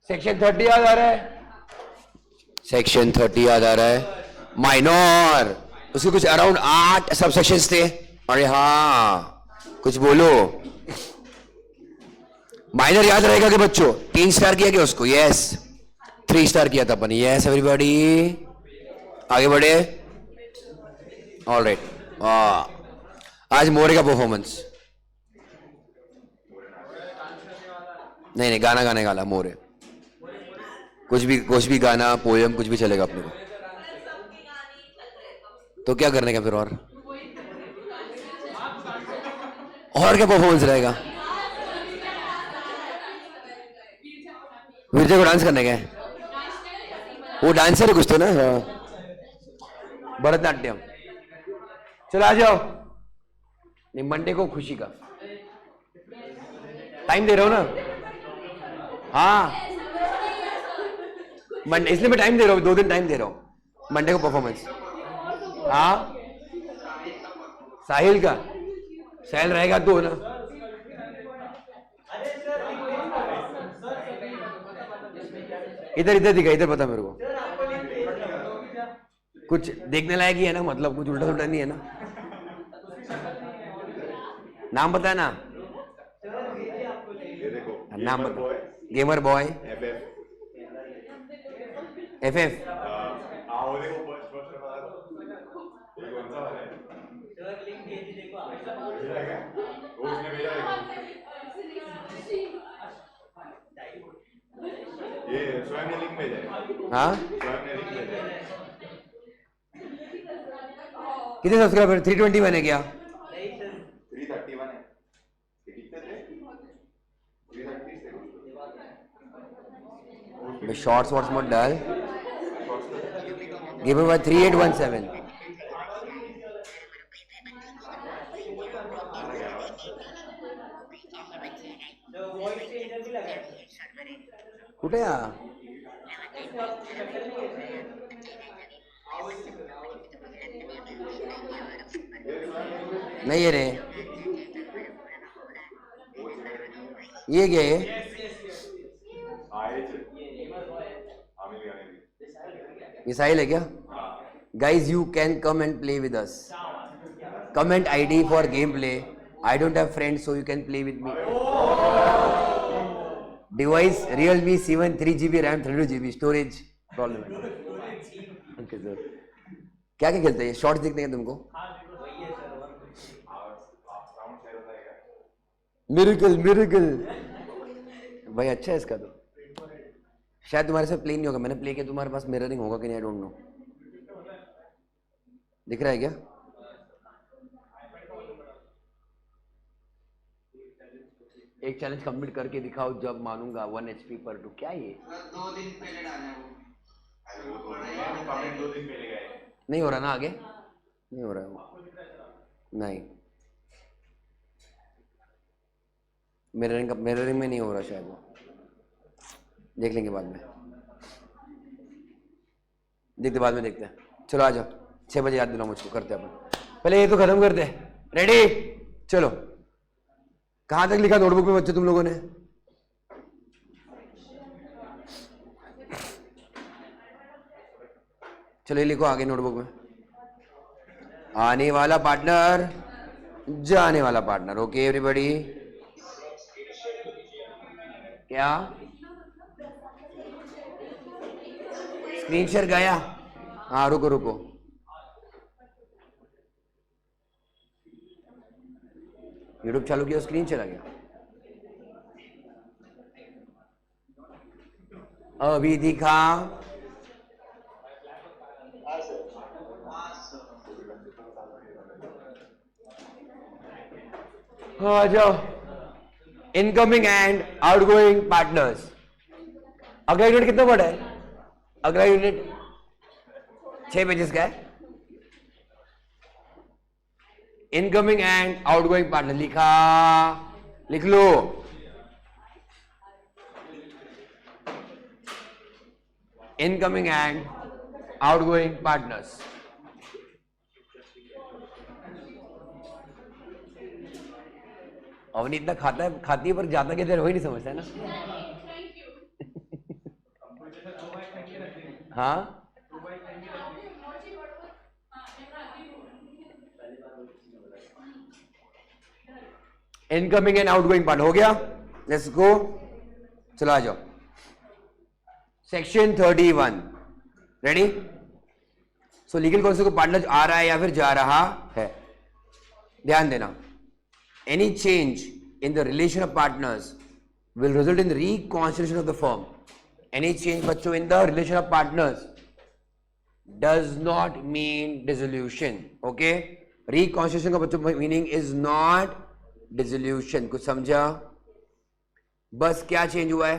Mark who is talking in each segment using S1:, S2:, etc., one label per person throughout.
S1: Section 30 याद आ रहा है? सेक्शन 30 याद आ रहा है? माइनर, उसके कुछ अराउंड 8 सब सेक्शंस थे। अरे हाँ, कुछ बोलो। माइनर याद रहेगा कि बच्चों? 3 स्टार किया क्या उसको? यस, 3 स्टार किया था अपन। यस एवरीबॉडी, आगे बढ़े। ऑलराइट, आज मोरे का परफॉर्मेंस। नहीं, गाना गाने वाला मोरे, कुछ भी गाना, पोएम, कुछ भी चलेगा अपने को। तो क्या करने का फिर? और क्या परफॉर्मेंस रहेगा? विजय को डांस करने का है? वो डांसर है कुछ तो ना। भरतनाट्यम। चलो आ जाओ। नहीं, मंडे को खुशी का टाइम दे रहा हूं ना। हाँ, मंडे, इसलिए मैं टाइम दे रहा हूँ, 2 दिन टाइम दे रहा हूँ मंडे को परफॉर्मेंस। हाँ, साहिल का, साहिल रहेगा तो ना। इधर दिखा, इधर बता मेरे को। कुछ देखने लायक ही है ना, मतलब कुछ उल्टा उल्टा नहीं है ना? नाम बताया ना, नाम बता। Gamer boy, FF। हाँ, कितने सब्सक्राइबर? 320 बने क्या?
S2: 331 है।
S1: शॉर्ट्स वॉर्ट्स मत डाल। Given by 3817। कुठे या? नहीं है रे, ये क्या है? ये साहिल है क्या? Guys, you can come and play with us. Comment ID for gameplay. I don't have friends, so you can play with me. Device Realme C1 3GB RAM 32GB storage problem है। Okay sir. क्या खेलते हैं? Shorts दिखते हैं तुमको? Miracle भाई, अच्छा है इसका तो। शायद तुम्हारे से प्ले नहीं होगा, मैंने प्ले किया, तुम्हारे पास मिररिंग होगा कि नहीं, आई डोंट नो। दिख रहा है क्या? एक चैलेंज कंप्लीट करके दिखाओ, जब मानूंगा 1 HP पर 2। क्या ये?
S2: 2 दिन पहले डाला है वो। कमेंट 2 दिन पहले गए।
S1: नहीं हो रहा ना आगे? नहीं हो रहा है वो। नहीं, मिररिंग में नहीं हो रहा शायद वो। देख लेंगे बाद में, बाद में देखते हैं। चलो आ जाओ, 6 बजे याद दिलाओ मुझको, करते हैं अपन। पहले ये तो खत्म करते हैं। रेडी? चलो। कहां तक लिखा नोटबुक में बच्चे तुम लोगों ने? चलो ये लिखो आगे नोटबुक में। आने वाला पार्टनर, जाने वाला पार्टनर। Okay everybody. क्या स्क्रीन शेयर गया? हाँ, रुको। यूट्यूब चालू किया, स्क्रीन चला गया। अभी दिखा। आ जाओ। Incoming and outgoing partners. अगला यूनिट कितना बड़ा है? अगला यूनिट 6 पेजेस का है। इनकमिंग एंड आउटगोइंग पार्टनर लिख लो। Incoming and outgoing partners. Avni इतना खाती है पर जाता किधर, वही नहीं समझता है ना। हाँ इनकमिंग एंड आउटगोइंग पार्ट हो गया. लेट्स गो, चला जाओ. Section 31 ready. So legal concept को पार्टनर आ रहा है या फिर जा रहा है. ध्यान देना, any change in the relation of partners will result in reconstitution of the firm. Any change बच्चों in the relation of partners does not mean dissolution. Okay, reconstitution का बच्चों मीनिंग इज नॉट डिसोल्यूशन. कुछ समझा? बस क्या change हुआ है?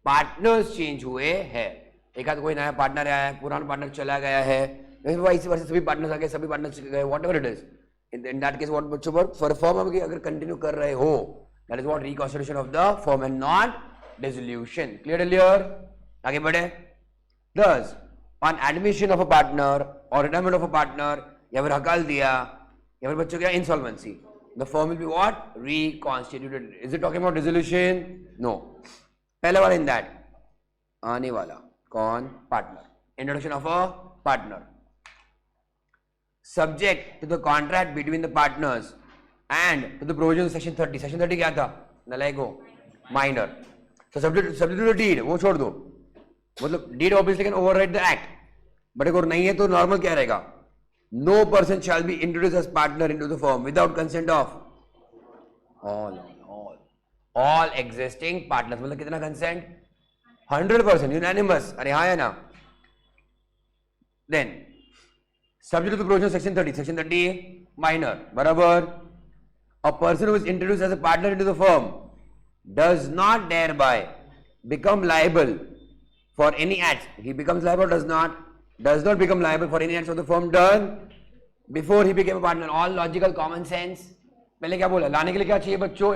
S1: Partners change हुए हैं. एक आध कोई नया पार्टनर आया है, पुराना पार्टनर चला गया है, इसी वजह से सभी पार्टनर्स आ गए, सभी पार्टनर्स गए, what ever it is. In that case what बच्चों पर फॉर फर्म अगर कंटिन्यू कर रहे हो, that is what reconstitution of the firm and not dissolution. Clear? आगे बढ़े. Thus, on admission of a partner or retirement of a partner, या फिर हकाल दिया या फिर बच्चों क्या insolvency, the firm will be what? Reconstituted. Is it talking about dissolution? No. पहले वाला in that. आने वाला कौन? Partner. Introduction of a partner. Subject to the contract between the partners and to the provisions of section 30. Section 30 क्या था? नलायको minor. So subject to the deed, वो छोड़ दो. मतलब deed obviously can override the act. But अगर नहीं है तो नॉर्मल क्या रहेगा? No person shall be introduced as partner into the firm without consent of all existing partners. मतलब कितना consent? 100% unanimous. अरे हाँ या ना? Then subject to the provision of section 30. Section 30 minor. बराबर. A person who is introduced as a partner into the firm does not thereby become liable for any acts. He becomes liable or does not become liable for any acts of the firm done before he became a partner. All logical common sense. पहले क्या बोला? लाने के लिए क्या चाहिए बच्चों?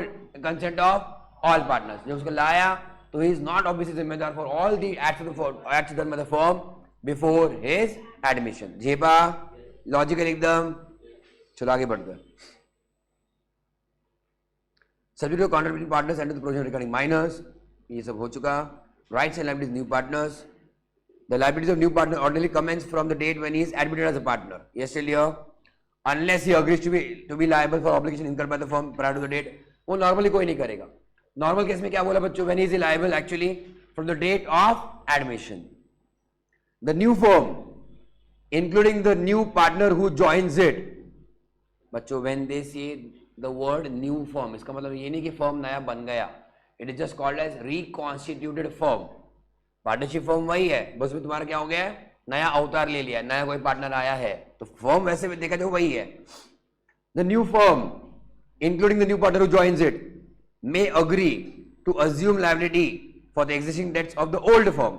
S1: Consent of all partners. जब उसको लाया तो he is not obviously जिम्मेदार for all the acts of the firm, acts done by the firm before his admission. जेबा लॉजिकल एकदम. चलो आगे बढ़ते हैं. Subject to contract between partners and to the provision regarding minors. ये सब हो चुका. Rights and liabilities of new partners. The liabilities of new partner ordinarily commence from the date when he is admitted as a partner. Yes, still here. Unless he agrees to be liable for obligation incurred by the firm prior to the date. वो normally कोई नहीं करेगा. Normal case में क्या बोला बच्चों? When he is liable actually from the date of admission. The new firm, including the new partner who joins it. बच्चों when they say the word new firm, इसका मतलब ये नहीं कि firm नया बन गया. It is just called as reconstituted firm. Partnership firm वही है, बस में तुम्हारा क्या हो गया? नया अवतार ले लिया, नया कोई पार्टनर आया है, तो फर्म वैसे भी देखा जाए वही है. The new firm including the new partner who joins it may agree to assume liability for the existing debts of the old firm.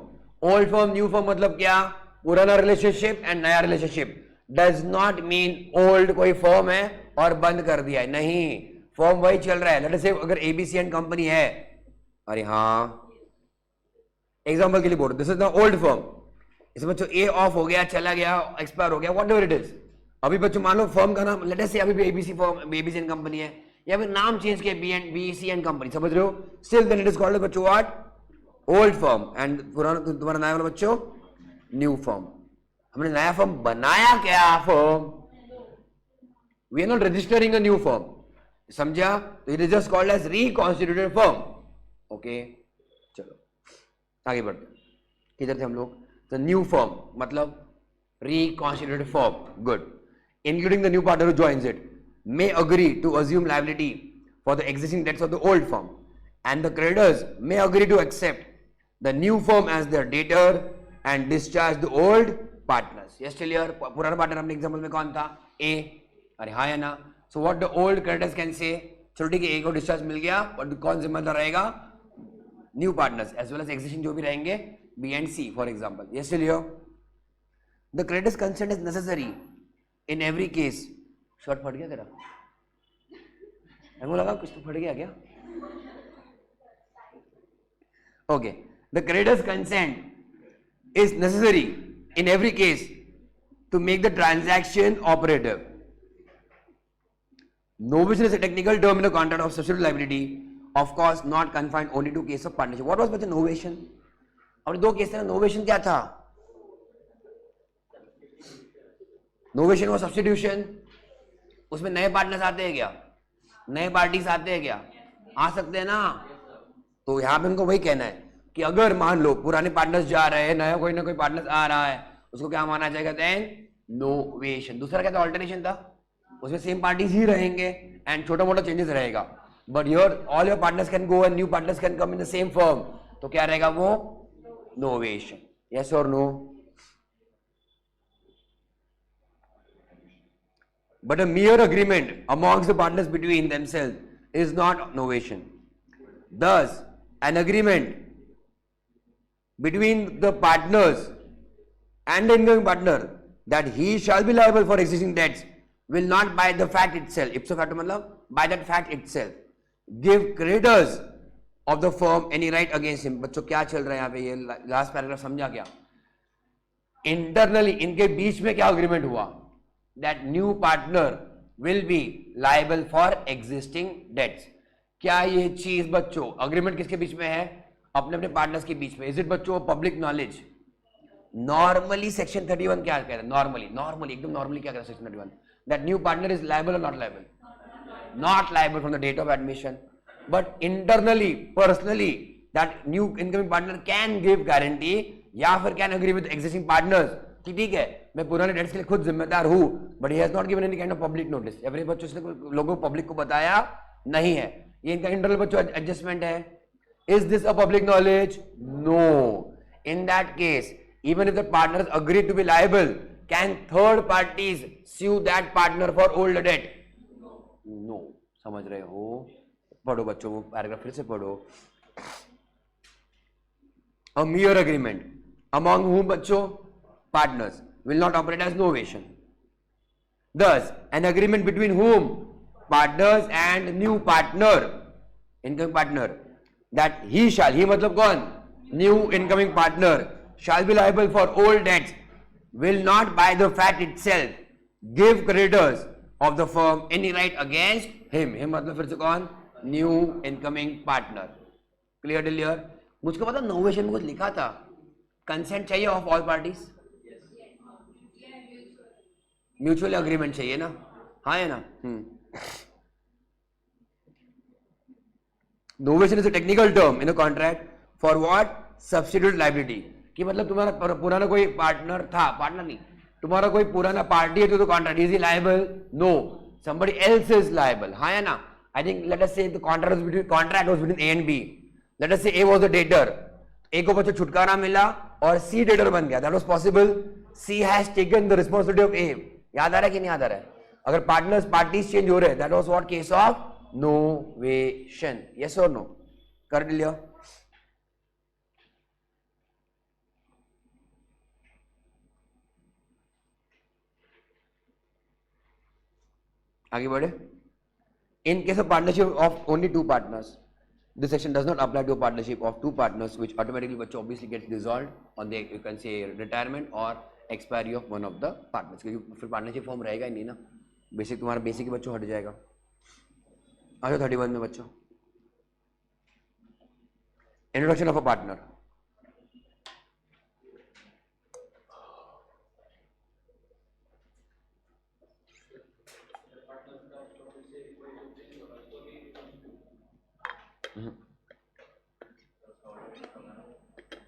S1: Old firm new firm मतलब क्या? पुराना रिलेशनशिप एंड नया relationship. Does not mean old कोई firm है और बंद कर दिया है, नहीं. फर्म वही चल रहा है. लेट अस से अगर एबीसी एंड कंपनी है, अरे हाँ एग्जाम्पल के लिए बोल, this is the old firm. इसमें बच्चों ए ऑफ हो गया, चला गया, एक्सपायर हो गया, व्हाट एवर इट इज. अभी बच्चों मान लो फर्म का नाम लेट अस से अभी भी ABC firm, ABC and company है, या फिर नाम चेंज किया बीसी एंड कंपनी, समझ रहे हो? Still then it is called बच्चों व्हाट? Old firm. एंड पुराना तुम्हारा नया वाला बच्चों न्यू फर्म. हमने नया फर्म बनाया क्या? Firm. We are not registering a new firm. समझा? तो it is just called as reconstituted firm. Okay, चलो आगे बढ़ते. किधर थे हम लोग? द न्यू फर्म मतलब reconstituted firm. Good. Including the new partner who joins it may agree to assume liability for the existing debts of the old firm, and the creditors may agree to accept the new firm as their debtor and discharge the old partners. Yes, still here. पुराना partner अपने example में कौन था? A. अरे हाँ या ना? So what the old creditors can say? चलो ठीक है, A को डिस्चार्ज मिल गया, और कौन जिम्मेदार रहेगा? New partners as well as existing जो भी रहेंगे, B and C for example. Yes, still here. The creditors' consent is necessary in every case. Short फट गया तेरा? हमको लगा कुछ तो फट गया क्या? Okay. The creditors consent is necessary in every case to make the transaction operative. Novation is a technical term in the contract of substitute liability, of course not confined only to case of partnership. What was बच्चा novation? और दो case थे. Novation क्या था? Novation और substitution, उसमें नए partners आते हैं क्या, नए पार्टीज आते हैं क्या, आ सकते हैं ना। तो यहां पे उनको वही कहना है कि अगर मान लो पुराने पार्टनर्स जा रहे हैं, नया कोई ना कोई पार्टनर्स आ रहा है, उसको क्या माना जाएगा, देन नोवेशन। दूसरा क्या था, ऑल्टरनेशन था, उसमें सेम पार्टीज ही रहेंगे एंड छोटा मोटा चेंजेस रहेगा, but your all your partners can go and new partners can come in the same firm, तो क्या रहेगा वो, नोवेशन। यस और no. But a mere agreement amongst the partners between themselves is not novation. Thus, an agreement between the partners and the incoming partner that he shall be liable for existing debts will not by the fact itself, ipso facto मतलब by that fact itself, give creditors of the firm any right against him. बच्चों क्या चल रहा है यहाँ पे, ये last paragraph समझा क्या? इंटरनली इनके बीच में क्या अग्रीमेंट हुआ, that new partner will be liable for existing debts. क्या ये चीज बच्चों अग्रीमेंट किसके बीच में है, अपने अपने पार्टनर्स के बीच में। इज इट बच्चों पब्लिक नॉलेज? नॉर्मली सेक्शन 31 क्या कहता है, नॉर्मली एकदम नॉर्मली क्या कहता है section 31, that new partner is liable और not liable, not liable from the date of admission, but internally personally that new incoming partner can give guarantee या फिर can agree with existing partners कि ठीक है मैं पुराने डेट्स के लिए खुद जिम्मेदार हूं, but he has not given any kind of public notice. अपने बच्चों से लोगों को पब्लिक को बताया नहीं है, ये इनका इंटरनल बच्चों एडजस्टमेंट है। Is this a public knowledge? No. In that case even if the partners agree to be liable, can third parties sue that partner for old debt? No. समझ रहे हो? पढ़ो बच्चों वो पैराग्राफ फिर से पढ़ो। A mere agreement among whom बच्चों partners will not operate as novation. Thus, an agreement between whom partners and new partner, incoming partner, that he shall, he मतलब कौन, new incoming partner shall be liable for old debts, will not by the fact itself give creditors of the firm any right against him. him मतलब फिर से कौन, new incoming partner. Clear till here? मुझको पता novation में कुछ लिखा था, कंसेंट चाहिए of all parties, mutual agreement चाहिए ना, हाँ है ना। Novation is a technical term in a contract for what, substitute liability, कि मतलब तुम्हारा पुराना कोई पार्टनर था, पार्टनर नहीं, तुम्हारा कोई पुराना पार्टी है तो contract, is he liable? No, somebody else is liable, हाँ है ना। I think let us say the contract was between A and B. Let us say A was the debtor, A को बच्चों छुटकारा मिला और C debtor बन गया, that was possible. C has taken the responsibility of A. याद आ रहा है कि नहीं याद आ रहा है? अगर पार्टीज चेंज हो रहे हैं, that was what case of novation. Yes or no? कर लिया। आगे बढ़े। In case of partnership of only two partners, this section does not apply to a partnership of two partners, which automatically बच्चों obviously gets dissolved on the, you can say, retirement or expiry of one of the partners, क्योंकि फिर partnership form रहेगा ही नहीं ना, basic तुम्हारा basic बच्चों हट जाएगा। आ जाओ 31 में बच्चों, introduction of a partner.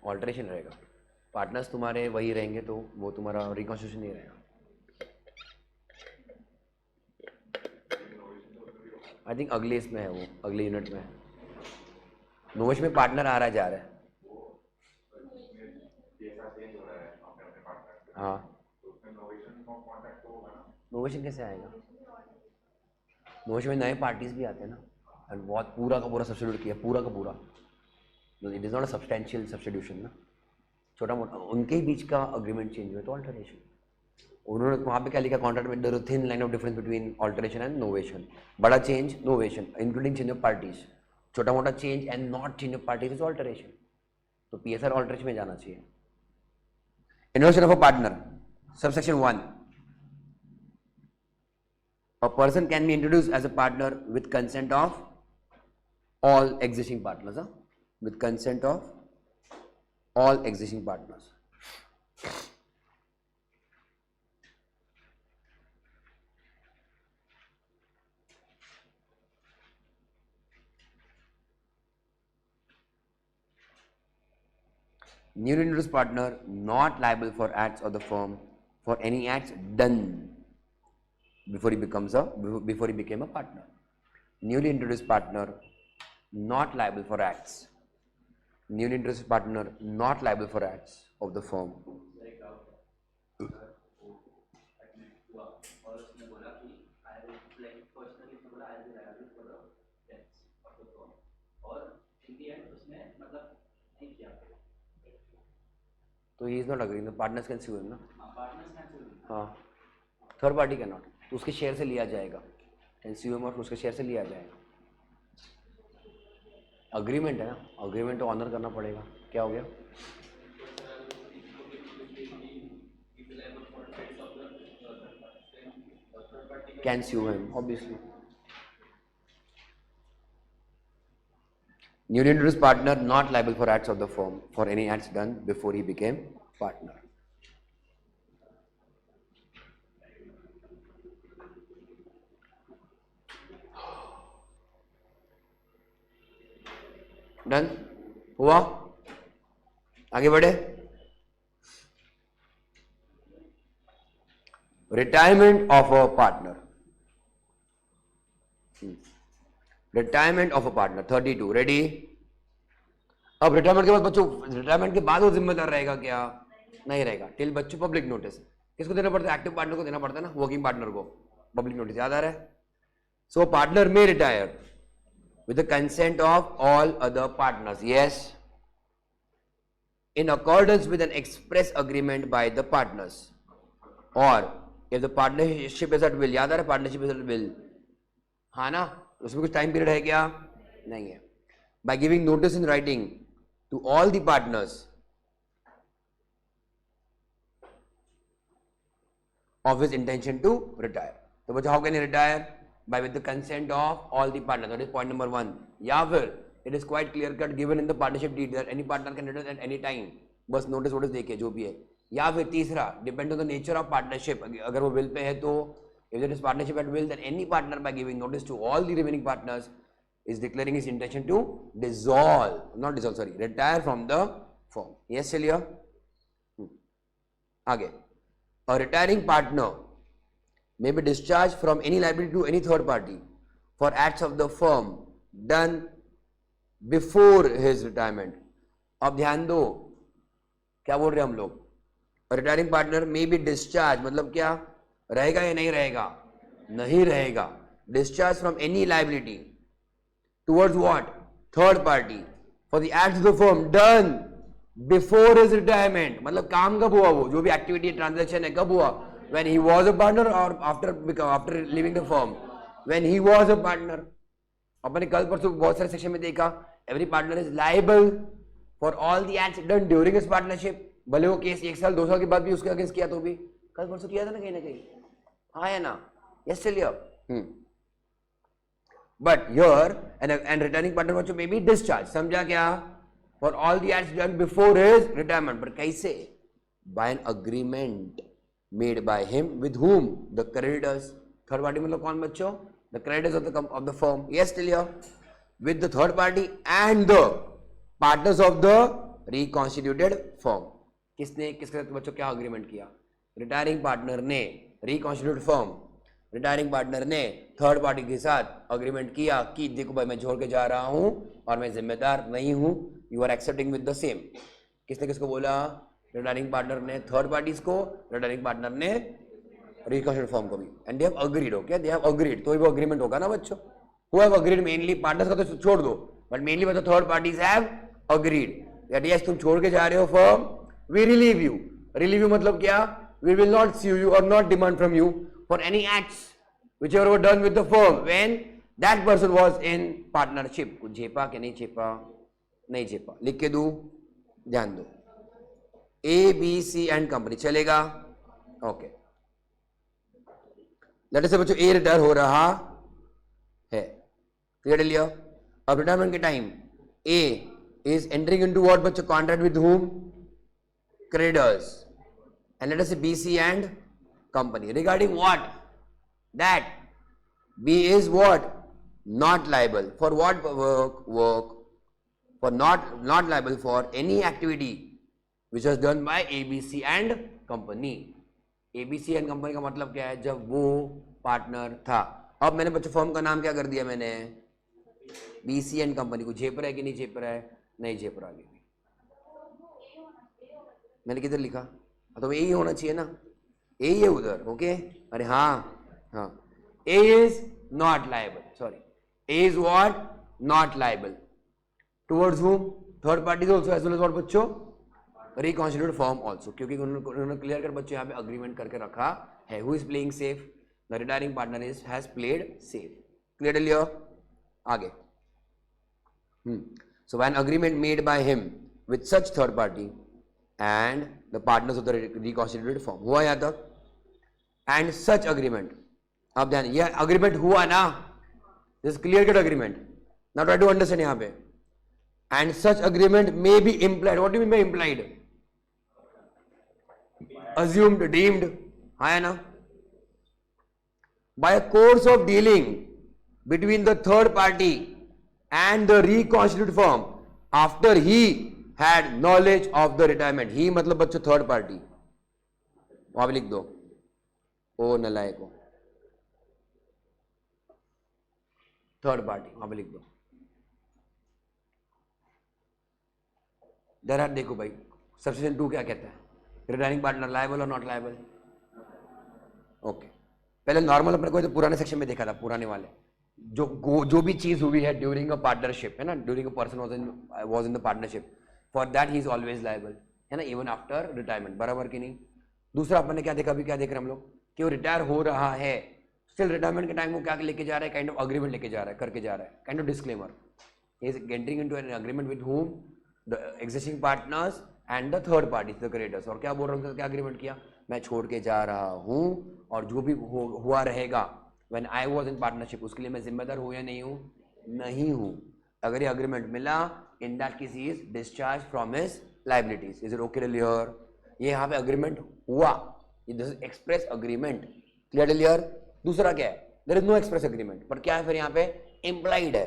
S1: Alteration रहेगा, पार्टनर्स तुम्हारे वही रहेंगे तो वो तुम्हारा रिकॉन्स्टिट्यूशन नहीं रहेगा। आई थिंक अगले इसमें है, वो अगले यूनिट में है। नोवेशन में पार्टनर आ रहा जा रहा है, हाँ। नोवेशन कैसे आएगा? नोवेशन में नए पार्टीज भी आते हैं ना, एंड बहुत पूरा का पूरा सब्स्टिट्यूट किया, पूरा का पूरा, it is not a substantial substitution ना, छोटा मोटा उनके ही बीच का अग्रीमेंट चेंज हुआ तो ऑल्टरेशन। उन्होंने वहाँ पे क्या लिखा कॉन्ट्रैक्ट में, there is thin line of difference between alteration and novation. बड़ा change novation including change of parties, छोटा मोटा change and not change of parties is alteration. तो पीएसआर ऑल्टरेशन में जाना चाहिए। Introduction of a partner, subsection 1, a person can be introduced as a partner with consent of all existing partners, with consent of all existing partners. Newly introduced partner not liable for acts of the firm for any acts done before he became a partner. Newly introduced partner not liable for acts. Newly introduced partner not liable for acts of the firm.
S3: और उसने बोला कि I will like personally उसने बोला I will liable for the debts of the firm और in the end उसने मतलब नहीं किया
S1: तो he is not agreeing, the partners can sue him ना.
S3: पार्टनर्स कैन sue
S1: हाँ, थर्ड पार्टी कैन नॉट. तो उसके शेयर से लिया जाएगा, कैन sue him और उसके शेयर से लिया जाएगा. अग्रीमेंट है ना, अग्रीमेंट तो ऑनर करना पड़ेगा. क्या हो गया? Can sue him, obviously. Newly introduced partner not liable for acts of the firm for any acts done before he became partner. Done? हुआ? आगे बढ़े? Retirement of a partner. Retirement of a partner 32. Ready? अब retirement के बाद बच्चों, retirement के बाद वो जिम्मेदार रहेगा क्या? नहीं रहेगा. टिल बच्चों पब्लिक नोटिस. किसको देना पड़ता है? एक्टिव पार्टनर को देना पड़ता है ना, वर्किंग पार्टनर को पब्लिक नोटिस. याद आ रहा है? सो पार्टनर में retire with the consent of all other partners. Yes, in accordance with an express agreement by the partners, or if the partnership is at will. याद आ रहा है? Partnership is at will. हाँ ना, उसमें कुछ टाइम पीरियड है क्या? नहीं है. by giving notice in writing to all the partners of his intention to retire. तो बच्चों, how can he retire? By with the consent of all the partners. That is point number 1. या फिर it is quite clear cut given in the partnership deed that any partner can retire at any time. बस notice वोटिस देके जो भी है. या फिर तीसरा, depend on the nature of partnership. अगर वो will पे है तो if there is partnership at will, then any partner by giving notice to all the remaining partners is declaring his intention to retire from the firm. Yes, Celia? आगे. A retiring partner may be discharged from any liability to any third party for acts of the firm done before his retirement. अब ध्यान दो, क्या बोल रहे हैं हम लोग? Retiring partner may be discharge, मतलब क्या रहेगा या नहीं रहेगा? नहीं रहेगा. Discharge from any liability towards what? Third party for the acts of the firm done before his retirement. मतलब काम कब हुआ? वो जो भी एक्टिविटी ट्रांजैक्शन है कब हुआ? When he was a partner और after living the firm. When he was a partner. अपन ने कल परसों बहुत सारे सेक्शन में देखा, every partner is liable for all the acts done during his partnership. भले वो केस 1 साल 2 साल के बाद भी उसके अगेंस्ट किया तो भी. कल परसों किया था ना कहीं ना कहीं. हाँ है ना? यस, चलिए. But here and returning partner बच्चों मे बी डिस्चार्ज. समझा क्या? For all the acts done before his retirement. But कैसे? By an agreement made by him with whom? The creditors. Third party मतलब कौन बच्चों? The creditors of the firm. Yes, चलिए. With the third party and the partners of the reconstituted firm. किसने किसके साथ बच्चों क्या अग्रीमेंट किया? रिटायरिंग पार्टनर ने, रिकॉन्स्टिट्यूटेड फर्म, रिटायरिंग पार्टनर ने थर्ड पार्टी के साथ अग्रीमेंट किया कि देखो भाई मैं छोड़ के जा रहा हूं और मैं जिम्मेदार नहीं हूं, you are accepting with the same. किसने किसको बोला? रिटायरिंग पार्टनर ने थर्ड पार्टीज को, रिटायरिंग पार्टनर ने रिकॉन्स्टिट्यूटेड फर्म को भी. And they have agreed. Okay, they have agreed. तो वो अग्रीमेंट होगा ना बच्चों. Who have agreed? Mainly partners का तो छोड़ दो, बट मेनली मतलब third parties have agreed that yes तुम छोड़ के जा रहे हो firm, we relieve you. Relieve you मतलब क्या? We will not sue you or not demand from you for any acts whichever were done with the firm when that person was in partnership. कुछ झेपा कि नहीं झेपा? नहीं झेपा. लिख के दूं? ध्यान दो. A, B, C and company चलेगा. ओके, लेट अस से बच्चों A रिटायर हो रहा है. क्लियर लिया? अब रिटायरमेंट के time A is entering into what बच्चों? Contract with whom? Creditors. And let us say B, C and company. Regarding what? That B is what? Not liable. For what work? For not liable for any activity which was done by ABC and company. ABC and company का मतलब क्या है? जब वो partner था. अब मैंने बच्चों फर्म का नाम क्या कर दिया मैंने? BC and company. को झेप रहा है कि नहीं झेप रहा है? नहीं झेप रहा. आगे मैंने किधर लिखा? तो यही होना चाहिए ना, यही है उधर. ओके, अरे हाँ हाँ. A is not liable. Sorry, A is what? Not liable. Towards whom? Third parties also as well as what बच्चों? Reconstituted firm also. क्योंकि उन्होंने क्लियर कर बच्चों यहाँ पे अग्रीमेंट करके रखा है. Who is playing safe? The retiring partner has played safe. Clear here? आगे. So when agreement made by him with such third party and the partners of the reconstituted firm, हुआ यहाँ तक? And such agreement. अब ध्यान, यह agreement हुआ ना, this clear cut agreement. Now try to understand यहाँ पे. And such agreement may be implied. What do mean by implied? Assumed, deemed, हाँ है ना. By a course of dealing between the third party and the reconstituted firm after he had knowledge of the retirement. He मतलब बच्चों third party. वहां पे लिख दो, ओ नलायको, third party वहां पे लिख दो. देयर आर, देखो भाई, सबसेक्शन 2 क्या कहता है? रिटायरिंग पार्टनर लायबल और नॉट लायबल. ओके, पहले नॉर्मल अपने को तो पुराने सेक्शन में देखा था, पुराने वाले जो भी चीज हुई है ड्यूरिंग अ पार्टनरशिप, है ना, during a person was in the partnership, for that he is always liable, है ना, इवन आफ्टर रिटायरमेंट. बराबर कि नहीं? दूसरा अपन ने क्या देखा, अभी क्या देख रहे हैं हम लोग, कि वो रिटायर हो रहा है, स्टिल रिटायरमेंट के टाइम वो क्या लेके जा रहा है? काइंड ऑफ अग्रीमेंट लेके जा रहा है, करके जा रहा है, kind of disclaimer. He is entering into an agreement with whom? The existing partners and the third party, the creditors. और क्या बोल रहा हूँ, क्या अग्रीमेंट किया? मैं छोड़ के जा रहा हूँ और जो भी हुआ रहेगा when I was in partnership, उसके लिए मैं जिम्मेदार हूँ या नहीं हूँ? नहीं हूँ. अगर ये अग्रीमेंट मिला, in that case he is discharge from his liabilities. Is it okay clear? ये यहाँ पे अग्रीमेंट हुआ, this is express agreement. Clear? दूसरा क्या है? There is no express agreement, पर क्या है फिर यहाँ पे? इम्प्लाइड है.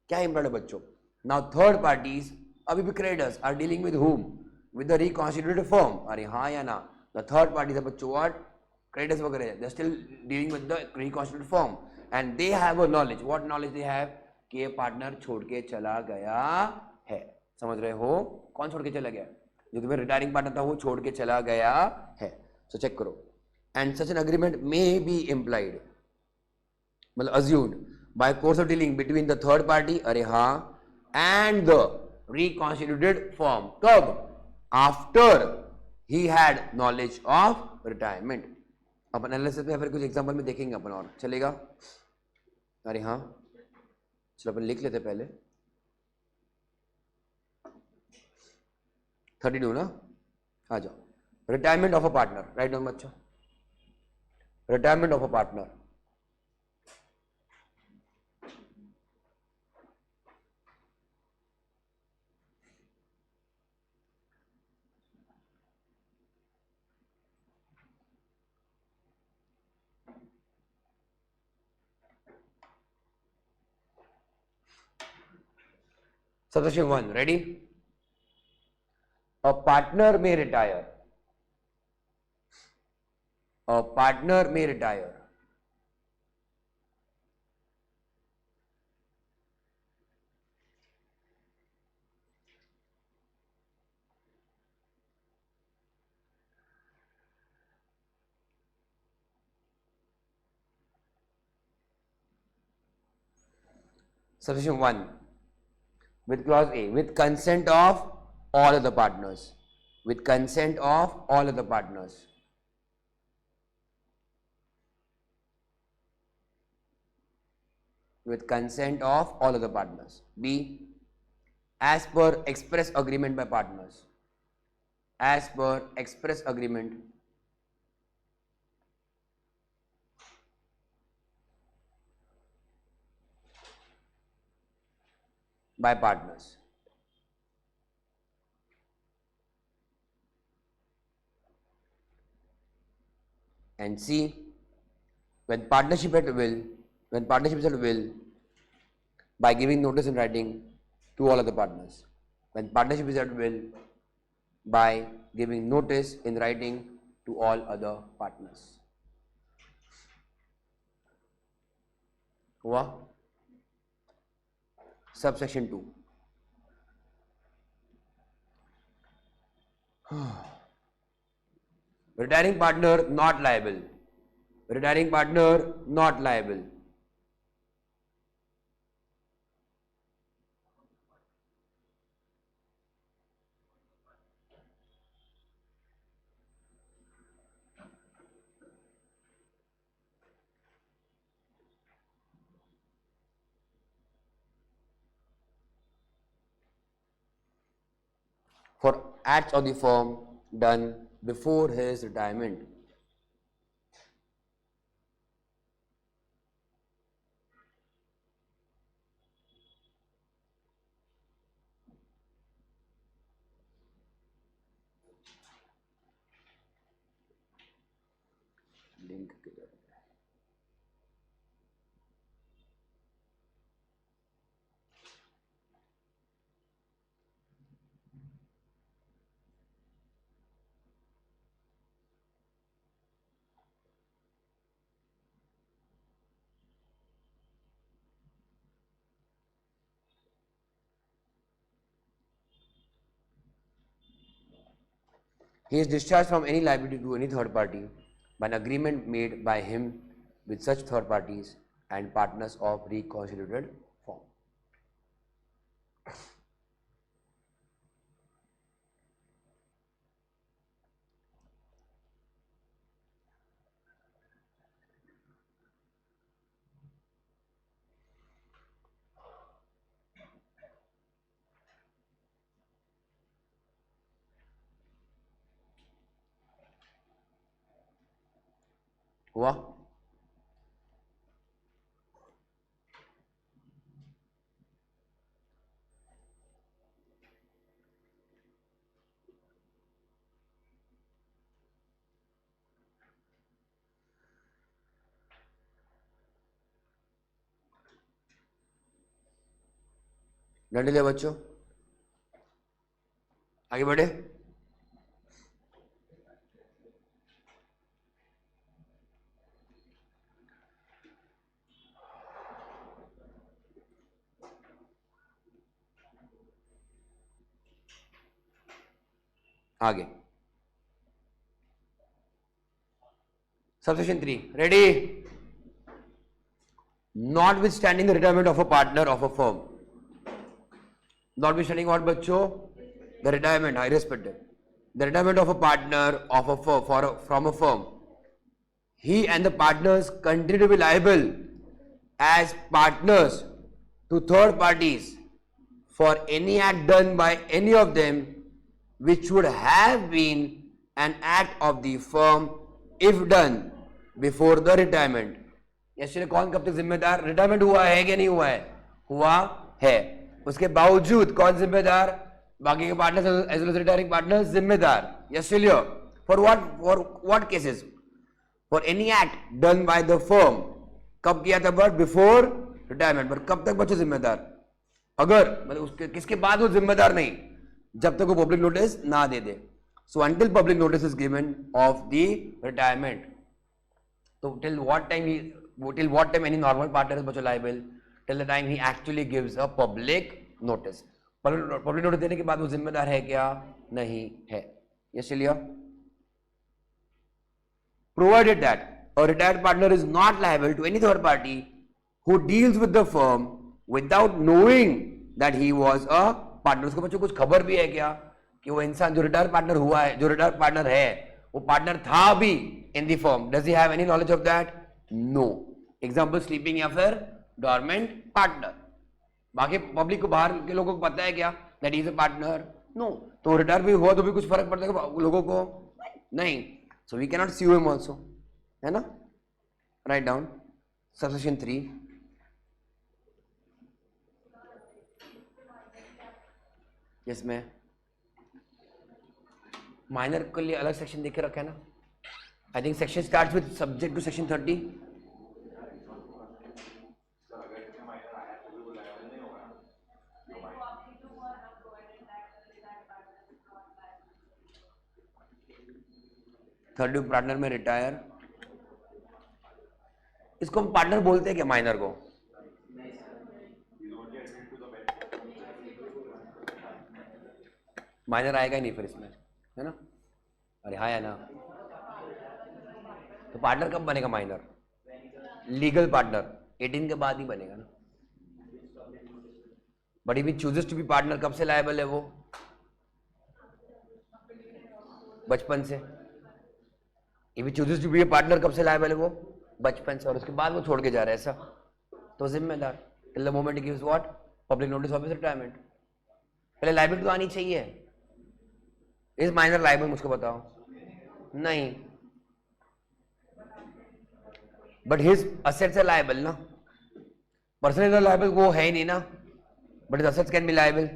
S1: क्या इम्प्लाइड है बच्चों? नाउ थर्ड पार्टीज, अभी भी creditors are dealing with whom? With the reconstituted firm. अरे हाँ या ना? द थर्ड पार्टीज है बच्चों व्हाट? क्रेडिटर्स वगैरह, they are still dealing with the reconstituted firm and they have a knowledge. What knowledge they have? कि ये partner छोड़ के चला गया है. समझ रहे हो? कौन छोड़ के चला गया? जो तुम्हें रिटायरिंग पार्टनर था वो छोड़ के चला गया है. सो चेक करो. And such an agreement may be implied, मतलब assumed by course of dealing between the third party, अरे हाँ, एंड द रिकॉन्स्टिट्यूटेड फर्म. कब? After he had knowledge of retirement. अपन एनालिसिस में फिर कुछ एग्जांपल में देखेंगे अपन, और चलेगा? अरे हाँ, चलो अपन लिख लेते पहले. 32 ना, आ जाओ. Retirement of a partner, write down बच्चों. Retirement of a partner. Subsection 1, ready? A partner may retire. A partner may retire. Subsection 1, with clause A, with consent of all of the partners. With consent of all of the partners. With consent of all of the partners. B, as per express agreement by partners. As per express agreement by partners. And C, when partnership at will, by giving notice in writing to all of the partners. When partnership is at will, by giving notice in writing to all other partners. हुआ? Subsection 2. Retiring partner not liable. Retiring partner not liable. For acts of the firm done before his retirement. Link किधर है? He is discharged from any liability to any third party by an agreement made by him with such third parties and partners of reconstituted form. हुआ? डंडे ले बच्चों, आगे बढ़े। आगे Subsection 3. Ready? Notwithstanding the retirement of a partner of a firm. Notwithstanding what बच्चों? The retirement, irrespective. The retirement of a partner of a firm from a firm. He and the partners continue to be liable as partners to third parties for any act done by any of them which would have been an act of the firm if done before the retirement. इसलिए कौन कब तक जिम्मेदार? Retirement हुआ है कि नहीं हुआ है? हुआ है। उसके बावजूद कौन जिम्मेदार? बाकी के partners as well as retiring partners जिम्मेदार। यस चलिए। For what cases? For any act done by the firm. कब किया था? But before retirement. बट कब तक बच्चों जिम्मेदार? अगर मतलब उसके किसके बाद वो जिम्मेदार नहीं, जब तक वो पब्लिक नोटिस ना दे दे। So until public notice is given of the retirement. तो till what time any normal partner is बच्चों liable? Till the time he actually gives a public notice. Public notice देने के बाद वो जिम्मेदार है क्या? नहीं है। यस चलिए। Provided that a retired partner is not liable to any third party who deals with the firm without knowing that he was a partner. उसको बच्चों कुछ खबर भी है क्या कि वो इंसान जो रिटायर पार्टनर हुआ है, जो रिटायर पार्टनर है, वो पार्टनर था भी in the firm? Does he have any knowledge of that? No. Example, sleeping या फिर dormant partner. बाकी पब्लिक को, बाहर के लोगों को पता है क्या that he is a partner? No. तो रिटायर भी हुआ तो भी कुछ फर्क पड़ता है लोगों को? नहीं. So we cannot sue him also. है ना? Write down. Subsection 3. Yes, मैं माइनर के लिए अलग सेक्शन देखे रखा है ना? I think section starts with subject to section 30. Third partner में रिटायर, इसको हम पार्टनर बोलते हैं क्या माइनर को? माइनर आएगा ही नहीं फिर इसमें, है ना? अरे हाँ है ना, तो पार्टनर कब बनेगा माइनर? लीगल पार्टनर 18 के बाद ही बनेगा ना। But if he chooses to be partner, कब से लायबल है वो? बचपन से। If he chooses to be a partner, कब से लायबल है वो? बचपन से, और उसके बाद वो छोड़ के जा रहा है ऐसा, तो जिम्मेदार till the moment gives what? Public notice of retirement. पहले लायबिलिटी तो आनी चाहिए। इज माइनर लायबल, मुझको बताओ? नहीं, but his assets are liable ना। पर्सनल लायबल वो है ही नहीं ना, but his assets can be liable.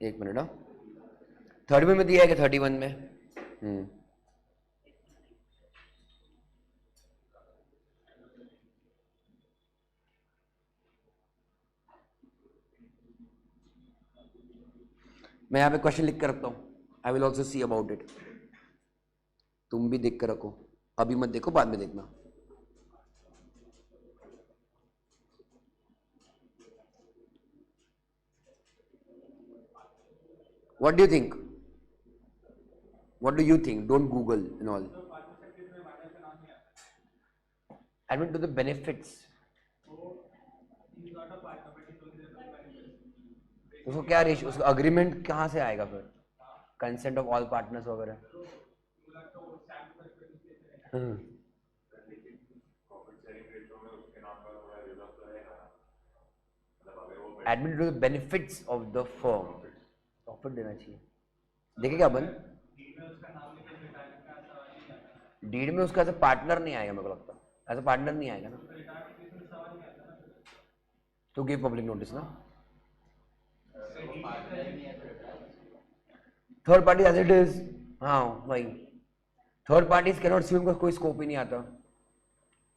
S1: एक मिनट, ना 30 में दिया है कि 31 में? मैं यहाँ पे क्वेश्चन लिख कर रखता हूँ। I will also see about it. तुम भी देख कर रखो, अभी मत देखो, बाद में देखना। What do you think? What do you think? Don't Google and all. Admit to the benefits. उसको क्या रेशियो, उसका अग्रीमेंट कहाँ से आएगा फिर? कंसेंट ऑफ ऑल पार्टनर्स वगैरह। Admit to the benefits of the firm, profit देना चाहिए। देखे क्या बन, डीड में उसका एज अ पार्टनर नहीं आएगा, मेरे को लगता एज अ पार्टनर नहीं आएगा ना, तो गिव पब्लिक नोटिस ना। Third party as it is, हाँ वही, थर्ड पार्टीज कैनॉट स्यू का कोई स्कोप ही नहीं आता।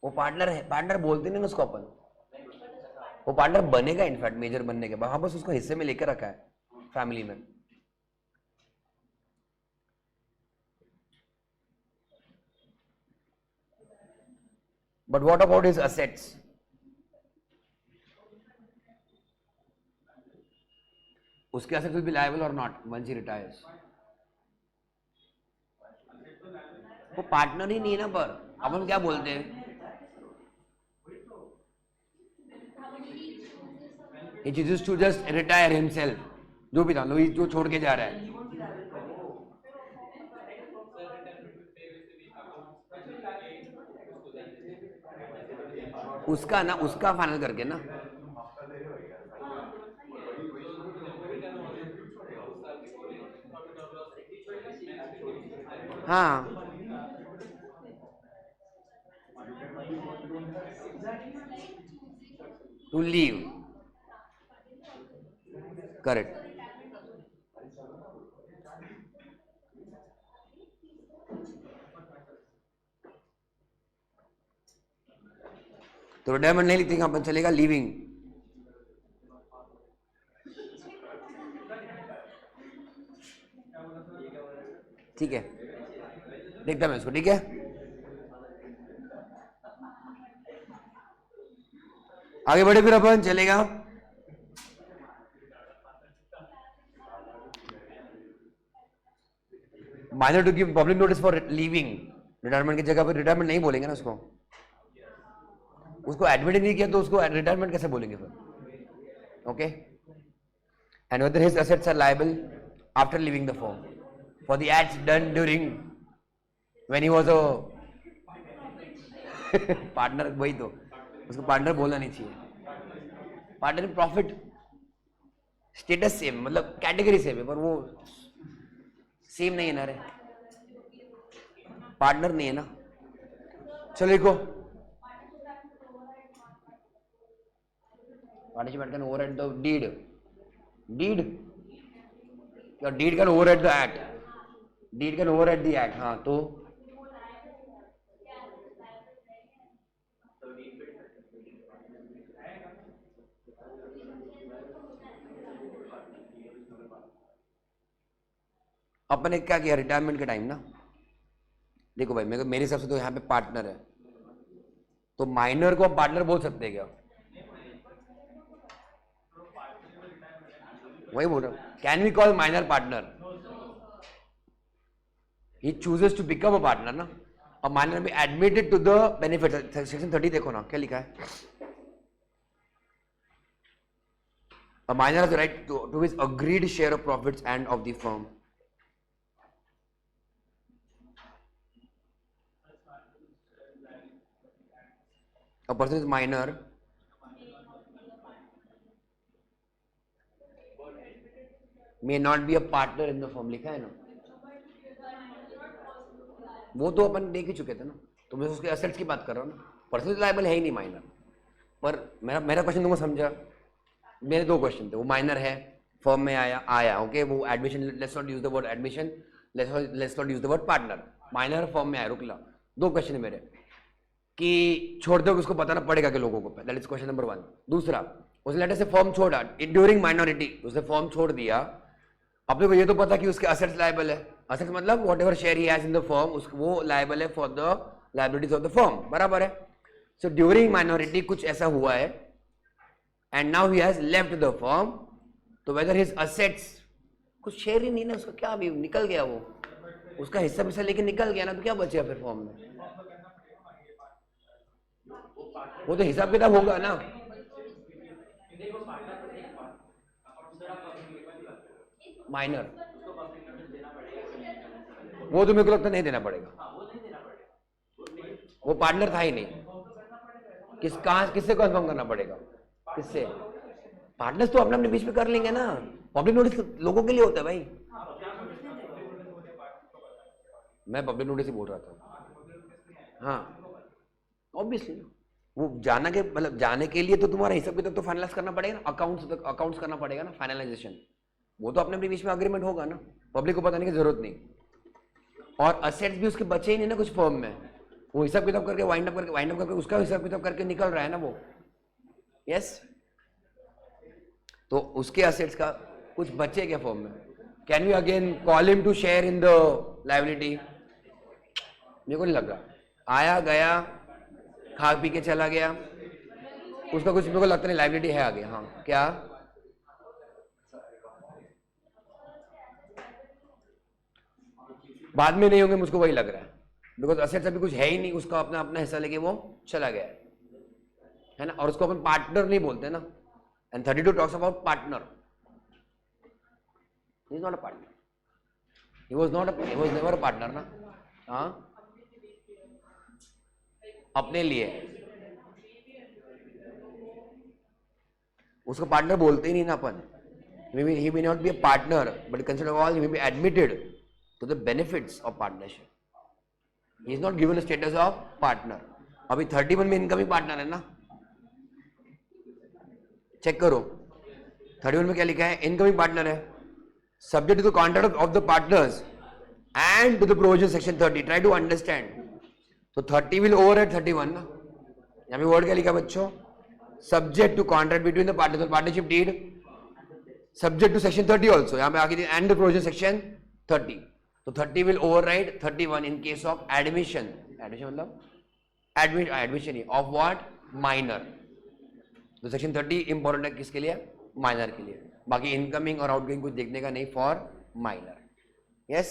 S1: वो पार्टनर है, पार्टनर बोलते नहीं ना उसको अपन, वो पार्टनर बनेगा इनफैक्ट मेजर बनने के बाद। हाँ बस उसको हिस्से में लेकर रखा है फैमिली में। But what about his assets? उसके असेट्स विल बी लायबल और नॉट वंस ही रिटायर्स? वो पार्टनर ही नहीं है ना, पर अपन क्या बोलते हैं? He chooses to just retire himself, जो भी था लो, जो छोड़ के जा रहा है। उसका ना, उसका फाइनल करके ना। हाँ टू लीव, करेक्ट। तो रिटायरमेंट नहीं लिखते अपन, चलेगा लीविंग। ठीक है, देखता मैं इसको, ठीक है। आगे बढ़े फिर अपन, चलेगा minor to give public notice for leaving. Retirement की जगह पर रिटायरमेंट नहीं बोलेंगे ना उसको, उसको एडमिट नहीं किया तो उसको रिटायरमेंट कैसे बोलेंगे फिर? Okay, and whether his assets are liable after living the firm for the acts done during when he was a partner. वही तो, उसको पार्टनर बोलना नहीं चाहिए। पार्टनर प्रॉफिट स्टेटस सेम, मतलब कैटेगरी सेम है, पर वो सेम नहीं है ना रे, पार्टनर नहीं है ना। चलो लिखो, participant can override the deed, deed, your deed can override the act, deed can override the act। हाँ तो अपन ने क्या किया रिटायरमेंट के टाइम ना, देखो भाई मेरे हिसाब से तो यहाँ पे पार्टनर है, तो माइनर को पार्टनर बोल सकते हैं क्या? वही बोल रहा हूँ, can we call minor partner? He chooses to become a partner ना, और minor be admitted to the benefit. Section 30 देखो ना क्या लिखा है, a minor has the right to his agreed share of profits and of the firm. A person is minor may not be a partner in the firm, लिखा है ना, वो तो अपन देख ही चुके थे ना, तो मैं उसके असेट्स की बात कर रहा हूँ ना, पर्सनल लायबल है ही नहीं माइनर। पर मेरा क्वेश्चन तुमको समझा, मेरे दो क्वेश्चन थे, वो माइनर है, फर्म में आया ओके, वो admission, let's not use the word admission, let's not use the word partner, minor firm में आया, रुक ला, दो क्वेश्चन है मेरे, कि छोड़ दो, उसको बताना पड़ेगा कि लोगों को, दैट इज क्वेश्चन नंबर 1। दूसरा, उसने लेटर से फॉर्म छोड़ा ड्यूरिंग माइनॉरिटी, उसने फॉर्म छोड़ दिया, अपने को ये तो पता कि उसके असेट्स लायबल है, असेट्स मतलब what ever share he has in the firm, वो लायबल है for the liabilities of the firm, बराबर है। सो ड्यूरिंग माइनॉरिटी कुछ ऐसा हुआ है, and now he has left the firm, तो वेदर हिज असेट्स, कुछ शेयर ही नहीं ना उसका, क्या अभी निकल गया, वो उसका हिस्सा पिस्सा लेके निकल गया ना, तो क्या बचेगा फिर फर्म में? वो तो हिसाब किताब होगा ना, माइनर, वो तो मेरे को लगता नहीं देना पड़ेगा, वो पार्टनर था ही नहीं, किससे कंफर्म करना पड़ेगा, किससे? पार्टनर्स तो अपने अपने बीच में कर लेंगे ना, पब्लिक नोटिस लोगों के लिए होता है भाई, मैं पब्लिक नोटिस ही बोल रहा था, हाँ ऑब्वियसली, वो जाने के लिए तो तुम्हारा हिसाब किताब तो फाइनलाइज करना पड़ेगा ना, अकाउंट्स करना पड़ेगा ना, फाइनलाइजेशन, वो तो अपने अपने बीच में अग्रीमेंट होगा ना, पब्लिक को बताने की जरूरत नहीं, और असेट्स भी उसके बचे ही नहीं ना कुछ फर्म में, वो हिसाब किताब करके वाइंड अप करके उसका हिसाब किताब करके निकल रहा है ना वो, यस, तो उसके असेट्स का कुछ बचे क्या फर्म में? Can we again call him to share in the liability? मेरे को नहीं लग रहा, आया गया खा पी के चला गया, उसका कुछ मेरे को लगता नहीं लायबिलिटी है आगे, हाँ क्या? बाद में नहीं होंगे, मुझको वही लग रहा है, बिकॉज असेट्स अभी कुछ है ही नहीं, उसका अपना अपना हिस्सा लेके वो चला गया है ना, और उसको अपन पार्टनर नहीं बोलते ना, and 32 talks about partner, he is not a partner, he was never a partner ना, हाँ अपने लिए, उसको पार्टनर बोलते ही नहीं ना अपन, he may not be a partner but consider all he may be admitted to the benefits of partnership, he is not given a status of partner। अभी 31 में इनकमिंग पार्टनर है ना, चेक करो 31 में क्या लिखा है, इनकमिंग पार्टनर है, subject to the contract of the partners and to the provision section 30, try to understand, तो 30 विल ओवरराइड 31 ना, यहाँ पे वर्ड क्या लिखा बच्चों, subject to contract between the partners, partnership deed subject to section 30 also, यहाँ पे आगे एंड द प्रोविजन सेक्शन 30, तो 30 will override 31 in case of admission, admission मतलब एडमिशन ऑफ व्हाट, माइनर, तो सेक्शन 30 इंपॉर्टेंट है किसके लिए, माइनर के लिए, बाकी इनकमिंग और आउटगोइंग कुछ देखने का नहीं for minor, yes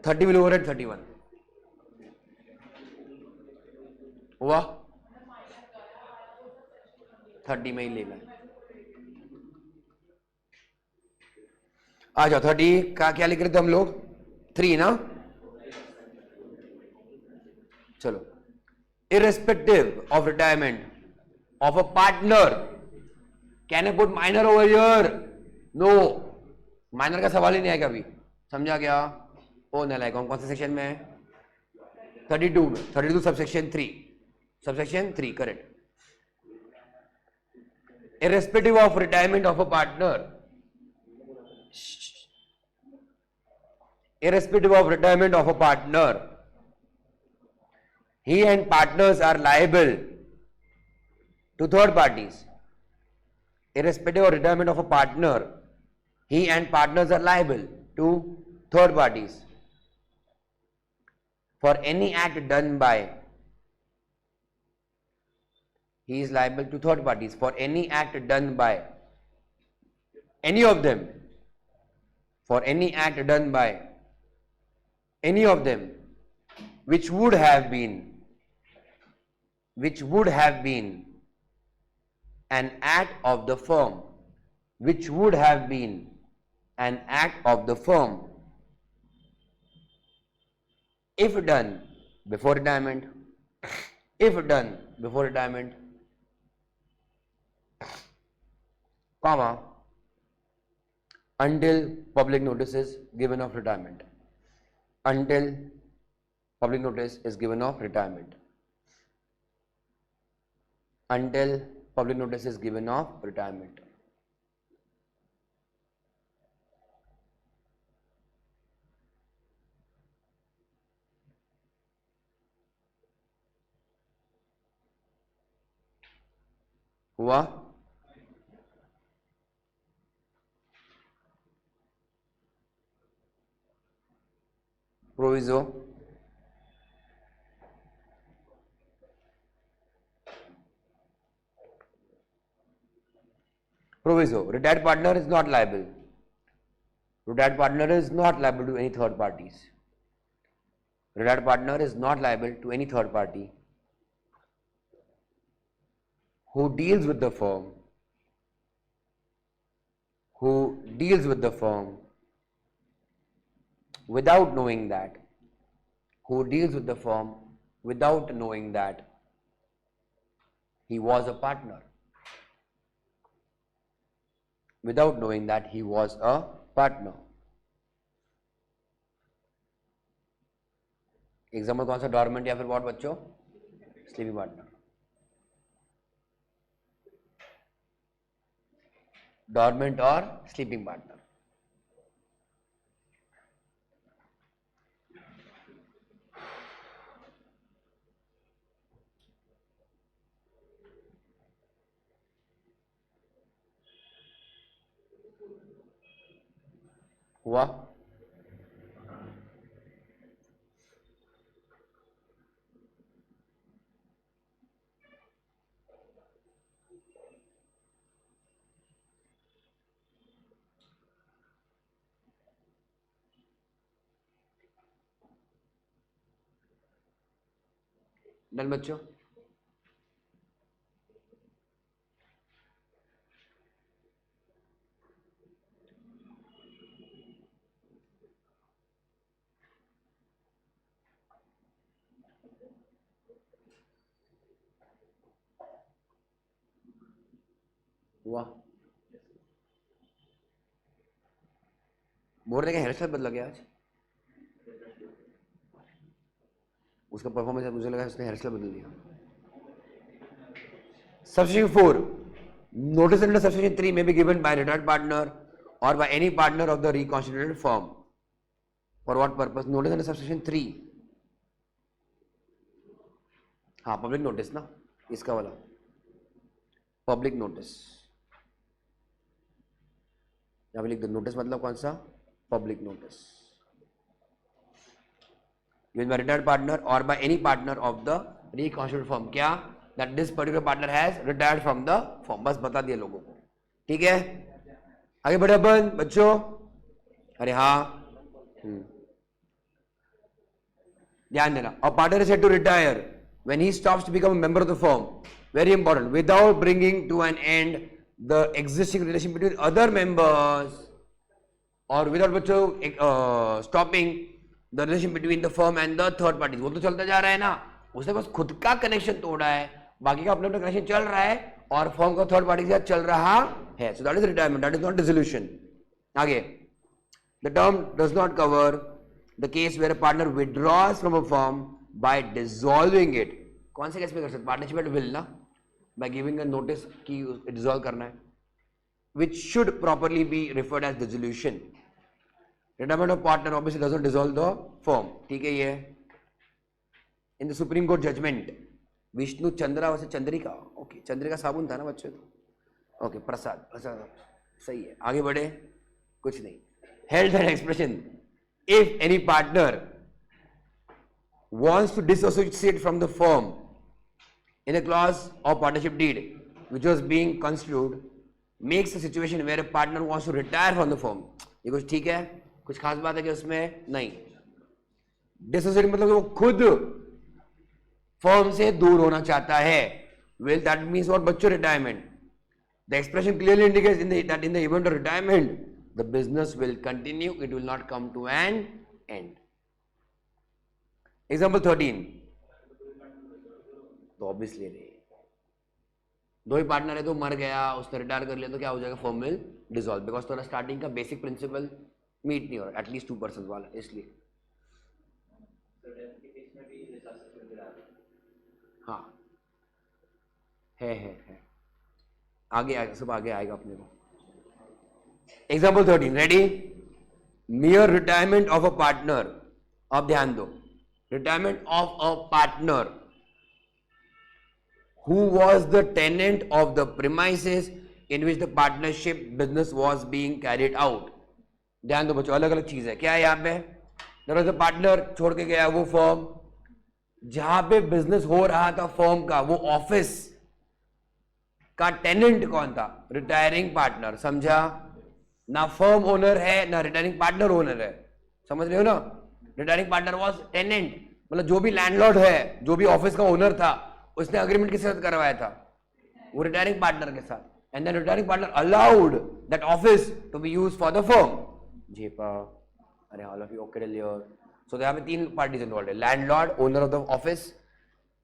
S1: 30 will override 31 हुआ, 30 में ही लेना है, आ जाओ 30 का क्या लिख रहे थे हम लोग, 3 ना, चलो, irrespective of retirement of a partner, can I put minor over here? No, minor का सवाल ही नहीं आएगा अभी, समझा क्या? ओ नालायक, कौन से सेक्शन में है? 32 में, 32 subsection 3 correct. Irrespective of retirement of a partner, irrespective of retirement of a partner, he and partners are liable to third parties. Irrespective of retirement of a partner, he and partners are liable to third parties for any act done by. He is liable to third parties for any act done by any of them, for any act done by any of them, which would have been an act of the firm, which would have been an act of the firm if done before retirement, comma, until public notice is given of retirement. Until public notice is given of retirement. Until public notice is given of retirement. हुआ? Proviso. Proviso. Retired partner is not liable. Retired partner is not liable to any third parties. Retired partner is not liable to any third party who deals with the firm, without knowing that, he was a partner. Without knowing that he was a partner. Example कौन सा? Dormant या फिर what बच्चों? Sleeping partner. Dormant और sleeping partner. हुआ? Done बच्चों? हुआ? बोल रहे हेयर स्टाइल बदला गया आज. उसका परफॉर्मेंस मुझे लगा उसने हेयर स्टाइल बदल दिया. Subsection 4. Notice under subsection 3 may be given by retired partner or by any partner of the reconstituted firm. For what purpose? Notice under subsection 3. हाँ, पब्लिक नोटिस ना, इसका वाला पब्लिक नोटिस. यहाँ पे लिख दो नोटिस मतलब कौन सा? Public notice. Given by retired partner or by any partner of the reconstituted firm. क्या? That this particular partner has retired from the firm. बस बता दिया लोगों को. ठीक है? आगे बढ़े अपन बच्चों. अरे हाँ, ध्यान देना. A partner is said to retire when he stops to become a member of the firm. Very important. Without bringing to an end the existing relation between other members, or without बच्चों stopping the relation between the firm and the third parties. वो तो चलता जा रहा है ना. उसने बस खुद का कनेक्शन तोड़ा है, बाकी का अपना अपना कनेक्शन चल रहा है और फर्म का थर्ड पार्टी के साथ चल रहा है. So that is retirement. That is not dissolution. आगे. The term does not cover the case where a partner withdraws from a firm by dissolving it. कौन से केस में कर सकते? पार्टनरशिप एट विल ना, by giving a notice कि dissolve करना है, which should properly be referred as dissolution. Retirement of partner obviously does not dissolve the firm. ठीक है ये. In the Supreme Court judgment, Vishnu Chandra versus Chandrika. Okay, Chandrika साबुन था ना बच्चे तो, ओके प्रसाद, प्रसाद सही है, आगे बढ़े, कुछ नहीं. Health and expression. If any partner wants to disassociate from the firm in a clause of partnership deed which was being construed makes a situation where a partner wants to retire from the firm. ये कुछ ठीक है, कुछ खास बात है कि उसमें नहीं. डिसोसिएट मतलब वो खुद फर्म से दूर होना चाहता है. Well, that means what बच्चों, retirement. The expression clearly indicates that in the event of retirement the business will continue, it will not come to an end. Example 13. तो ऑब्वियसली रे, दो ही पार्टनर है तो मर गया, उसने रिटायर कर लिया तो क्या हो जाएगा, फर्म विल डिसॉल्व, बिकॉज थोड़ा स्टार्टिंग का बेसिक प्रिंसिपल मीट नहीं हो रहा, एटलीस्ट 2 पर्सन वाला, इसलिए. हाँ है आगे आएगा, सब आगे आएगा अपने को. Example 13. Ready. मियर retirement of a partner. अब ध्यान दो, retirement of a partner who was the tenant of the premises in which the partnership business was being carried out. ध्यान दो बच्चों, अलग अलग चीज है. क्या है यहाँ पे, दरअसल पार्टनर छोड़ के गया वो फर्म जहां पे बिजनेस हो रहा था फर्म का, वो ऑफिस का टेनेंट कौन था, रिटायरिंग पार्टनर. समझा ना, फर्म ओनर है ना रिटायरिंग पार्टनर ओनर है, समझ रहे हो ना. रिटायरिंग पार्टनर वाज टेनेंट, मतलब जो भी लैंडलॉर्ड है, जो भी ऑफिस का ओनर था, उसने अग्रीमेंट किसके साथ करवाया था, वो रिटायरिंग पार्टनर के साथ. And then retiring partner allowed that office to be used for the firm. जेपा, अरे all of you okay clear. So यहाँ पे 3 पार्टीज इन्वॉल्व है, landlord, owner of the office,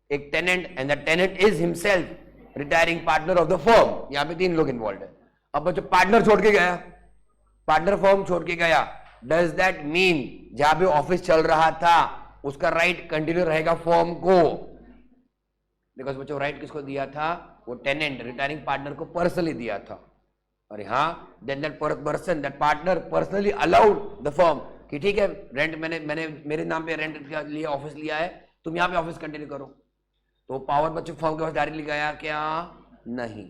S1: एक tenant, and that tenant is himself retiring partner of the firm. यहाँ पे 3 लोग involve है. अब जो पार्टनर छोड़ के गया, पार्टनर फर्म छोड़ के गया, डज दैट मीन जहां पे ऑफिस चल रहा था उसका राइट कंटिन्यू रहेगा फर्म को, बिकॉज बच्चों राइट किसको दिया था, वो टेनेंट रिटायरिंग पार्टनर को पर्सनली दिया था. अरे हाँ, then that person, that partner personally allowed the firm कि ठीक है, रेंट मैंने मेरे नाम पे रेंट के लिए ऑफिस लिया है, तुम यहाँ पे ऑफिस कंटिन्यू करो. तो पावर बच्चों फर्म के पास डायरेक्टली गया क्या, नहीं.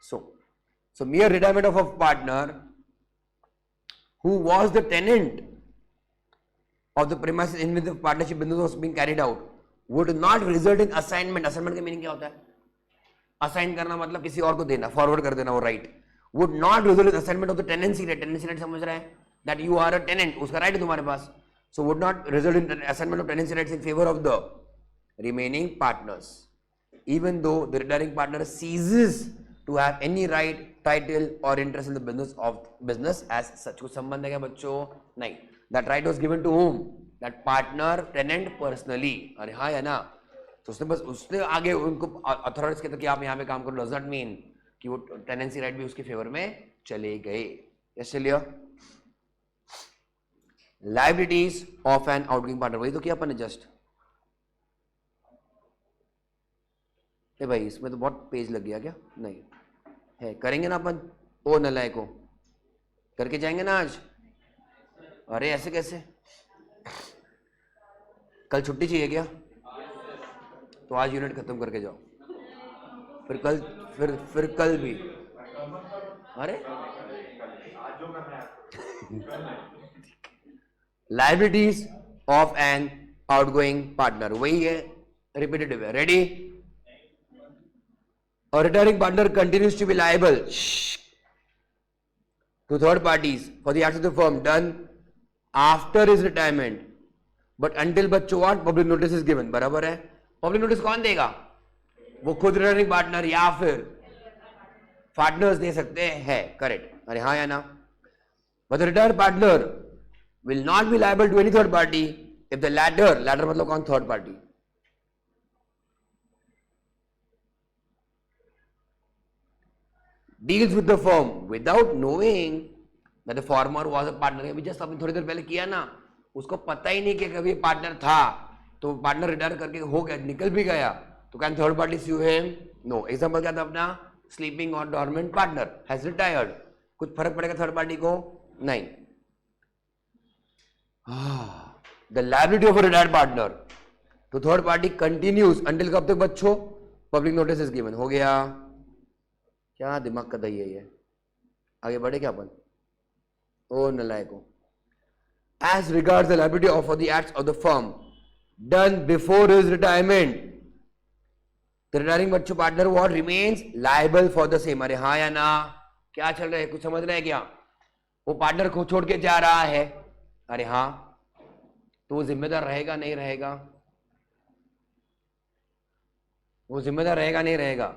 S1: So mere retirement of a partner who was the tenant of the premises in which the partnership business was being carried out would not result in assignment. assignment का meaning क्या होता है, assign करना मतलब किसी और को देना, फॉरवर्ड कर देना वो right. would not result in assignment of the tenancy right. tenancy right समझ रहा है, that you are a tenant, उसका राइट है तुम्हारे पास. so would not result in assignment of tenancy rights in favor of the remaining partners, even though the retiring partner ceases to have any right, title or interest in the business as such. कुछ संबंध है क्या बच्चों, नहीं. that right was given to whom, that partner tenant personally. अरे हाँ या ना, तो उसने आगे उनको अथॉरिटीज कहते कि आप यहाँ पे काम करो, डज नॉट मीन कि वो टेनेंसी राइट भी उसके फेवर में चले गए. यस चलिए. Liabilities of an outgoing partner, वही तो किया अपन ने जस्ट. भाई इसमें तो बहुत पेज लग गया क्या, नहीं है, करेंगे ना अपन. ओ नलायक को करके जाएंगे ना आज. अरे ऐसे कैसे, कल छुट्टी चाहिए क्या, तो आज यूनिट खत्म करके जाओ, फिर कल भी. अरे liabilities of an outgoing partner, वही है, रिपीटेटिव है. Ready. A retiring partner continues to be liable to third parties for the acts of the firm done after his retirement, but until बच्चों what public notice is given. बराबर है. Public notice कौन देगा, वो खुद retiring partner या फिर partners दे सकते हैं. करेक्ट. अरे हाँ या ना. But the retired partner will not be liable to any third party if the latter मतलब कौन, third party, deals with the firm without knowing that the former was a partner. अभी just आपने थोड़ी देर पहले किया ना, उसको पता ही नहीं कि कभी पार्टनर था, तो पार्टनर रिटायर करके हो गया, निकल भी गया, तो can third party sue him? नो. एग्जांपल क्या था अपना, स्लीपिंग और डॉर्मेंट पार्टनर हैज रिटायर्ड. कुछ फर्क पड़ेगा थर्ड पार्टी को, नहीं. The liability of a retired partner तो थर्ड पार्टी कंटिन्यूज अंटिल कब तक बच्चों, पब्लिक नोटिस इज गिवन, हो गया। क्या दिमाग का दही है ये, आगे बढ़े क्या अपन? ओ नलायको। As regards the liability of the acts of the firm done before his retirement, the retiring बच्चों partner what remains liable for the same। अरे हाँ या ना, क्या चल रहा है, कुछ समझ रहे हैं क्या? वो पार्टनर को छोड़ के जा रहा है, अरे हाँ, तो वो जिम्मेदार रहेगा नहीं रहेगा? वो जिम्मेदार रहेगा नहीं रहेगा?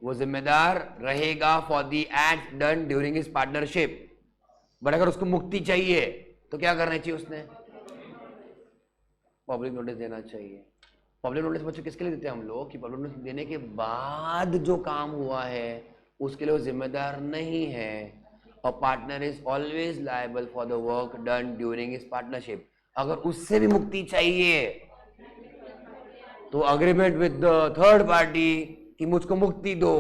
S1: वो जिम्मेदार रहेगा for the act done during his partnership. But अगर उसको मुक्ति चाहिए तो क्या करना चाहिए उसने? पब्लिक नोटिस देना चाहिए। पब्लिक नोटिस बच्चों किसके लिए देते हैं हम लोग? कि पब्लिक नोटिस देने के बाद जो काम हुआ है उसके लिए वो जिम्मेदार नहीं है। और partner is always liable for the work done during his partnership. अगर उससे भी मुक्ति चाहिए तो agreement with the third party कि मुझको मुक्ति दो,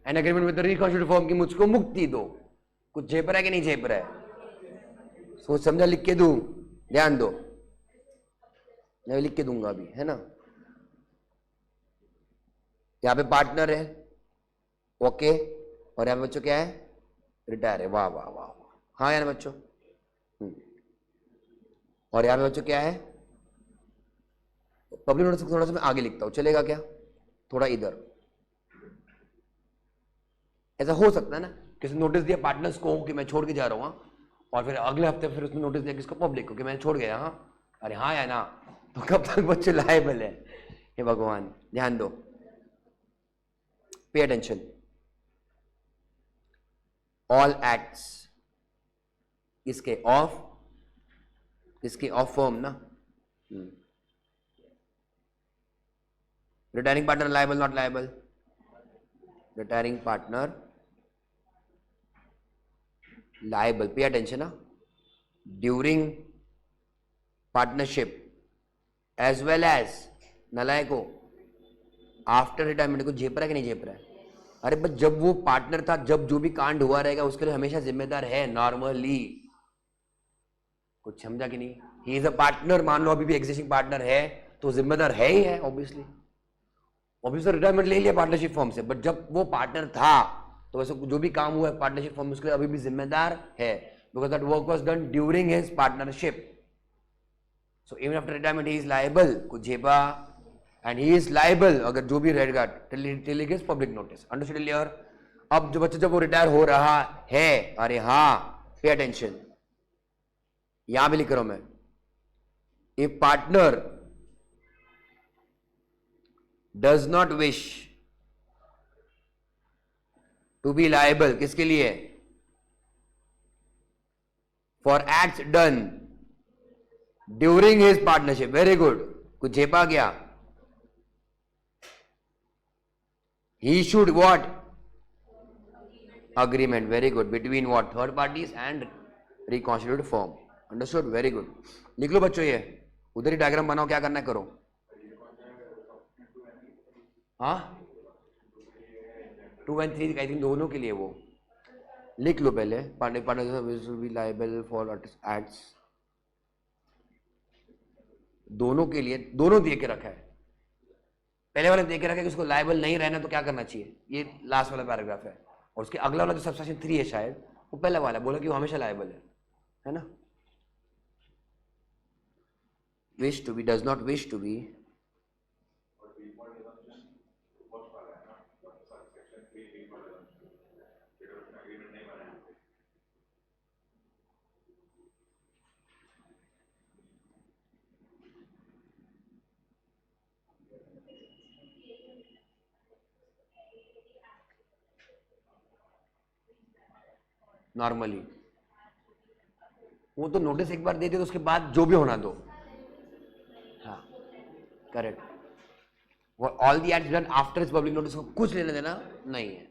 S1: and agreement with the reconstituted firm की मुझको मुक्ति दो। कुछ झेप रहा है कि नहीं झेप रहा है? सोच समझा, लिख के दूं, ध्यान दो, मैं लिख के दूंगा अभी, है ना। यहां पे पार्टनर है, ओके, और यहां पे बच्चों क्या है? रिटायर है। वाह वाह वाह, हाँ यार बच्चों। और यहां पे बच्चों क्या है? पब्लिक नोटिस थोड़ा सा मैं आगे लिखता हूं, चलेगा क्या? थोड़ा इधर, ऐसा हो सकता है ना, किसी नोटिस दिया पार्टनर्स को कि मैं छोड़ के जा रहा हूँ, और फिर अगले हफ्ते फिर उसने नोटिस दिया किसको? पब्लिक को, कि मैं छोड़ गया। हाँ, अरे हाँ या ना, तो कब तक बच्चे लायबल है? हे भगवान, ध्यान दो, पे अटेंशन। ऑल एक्ट्स इसके ऑफ फर्म ना, retiring partner liable not liable? Retiring partner liable, pay attention ना, during partnership as well as नलायको आफ्टर रिटायरमेंट। को झेप रहा है कि नहीं झेप रहा है? अरे बस जब वो पार्टनर था, जब जो भी कांड हुआ रहेगा उसके लिए हमेशा जिम्मेदार है नॉर्मली। कुछ समझा कि नहीं? ही इज अ पार्टनर, मान लो अभी भी एग्जिस्टिंग पार्टनर है तो जिम्मेदार है ही है, ऑब्वियसली। रिटायरमेंट ले लिया पार्टनरशिप फॉर्म से, बट जब वो पार्टनर था तो वैसे जो भी काम हुआ है पार्टनरशिप फॉर्म उसके लिए अभी भी जिम्मेदार है, because that work was done during his partnership. So even after retirement he is liable, कुछ झेपा, एंड ही इज लायबल अगर जो भी रहेगा till he gives public notice. Understood clear? अब जो बच्चा जब वो रिटायर हो रहा है, अरे हाँ, पे अटेंशन, यहां भी लिख रहा हूं मैं, a partner does not wish to be liable, किसके लिए? For acts done during his partnership. Very good, कुछ झेपा गया? He should what? agreement, very good, between what? third parties and reconstituted firm. Understood? very good. लिख लो बच्चों, ये उधर ही diagram बनाओ, क्या करना है करो। हाँ, 2 and 3 आई थिंक दोनों के लिए वो लिख लो पहले। Partner will be liable for acts, दोनों के लिए, दोनों दे के रखा है। पहले वाले दे के रखा है कि उसको लायबल नहीं रहना तो क्या करना चाहिए, ये लास्ट वाला पैराग्राफ है। और उसके अगला वाला जो सबसेक्शन 3 है शायद, वो पहला वाला बोला कि वो हमेशा लायबल है ना। Wish to be, does not wish to be, normally वो तो नोटिस एक बार दे दे तो उसके बाद जो भी होना दो। हाँ, करेक्ट। वो all the acts done after इस पब्लिक नोटिस को कुछ लेने देना नहीं है।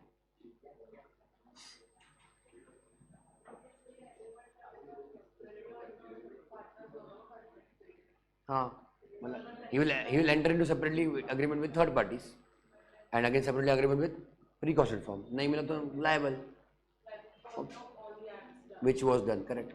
S1: हाँ, मतलब he will enter into separately agreement with third parties and again separately agreement with reconstituted firm। नहीं मिला तो liable, which was done, correct।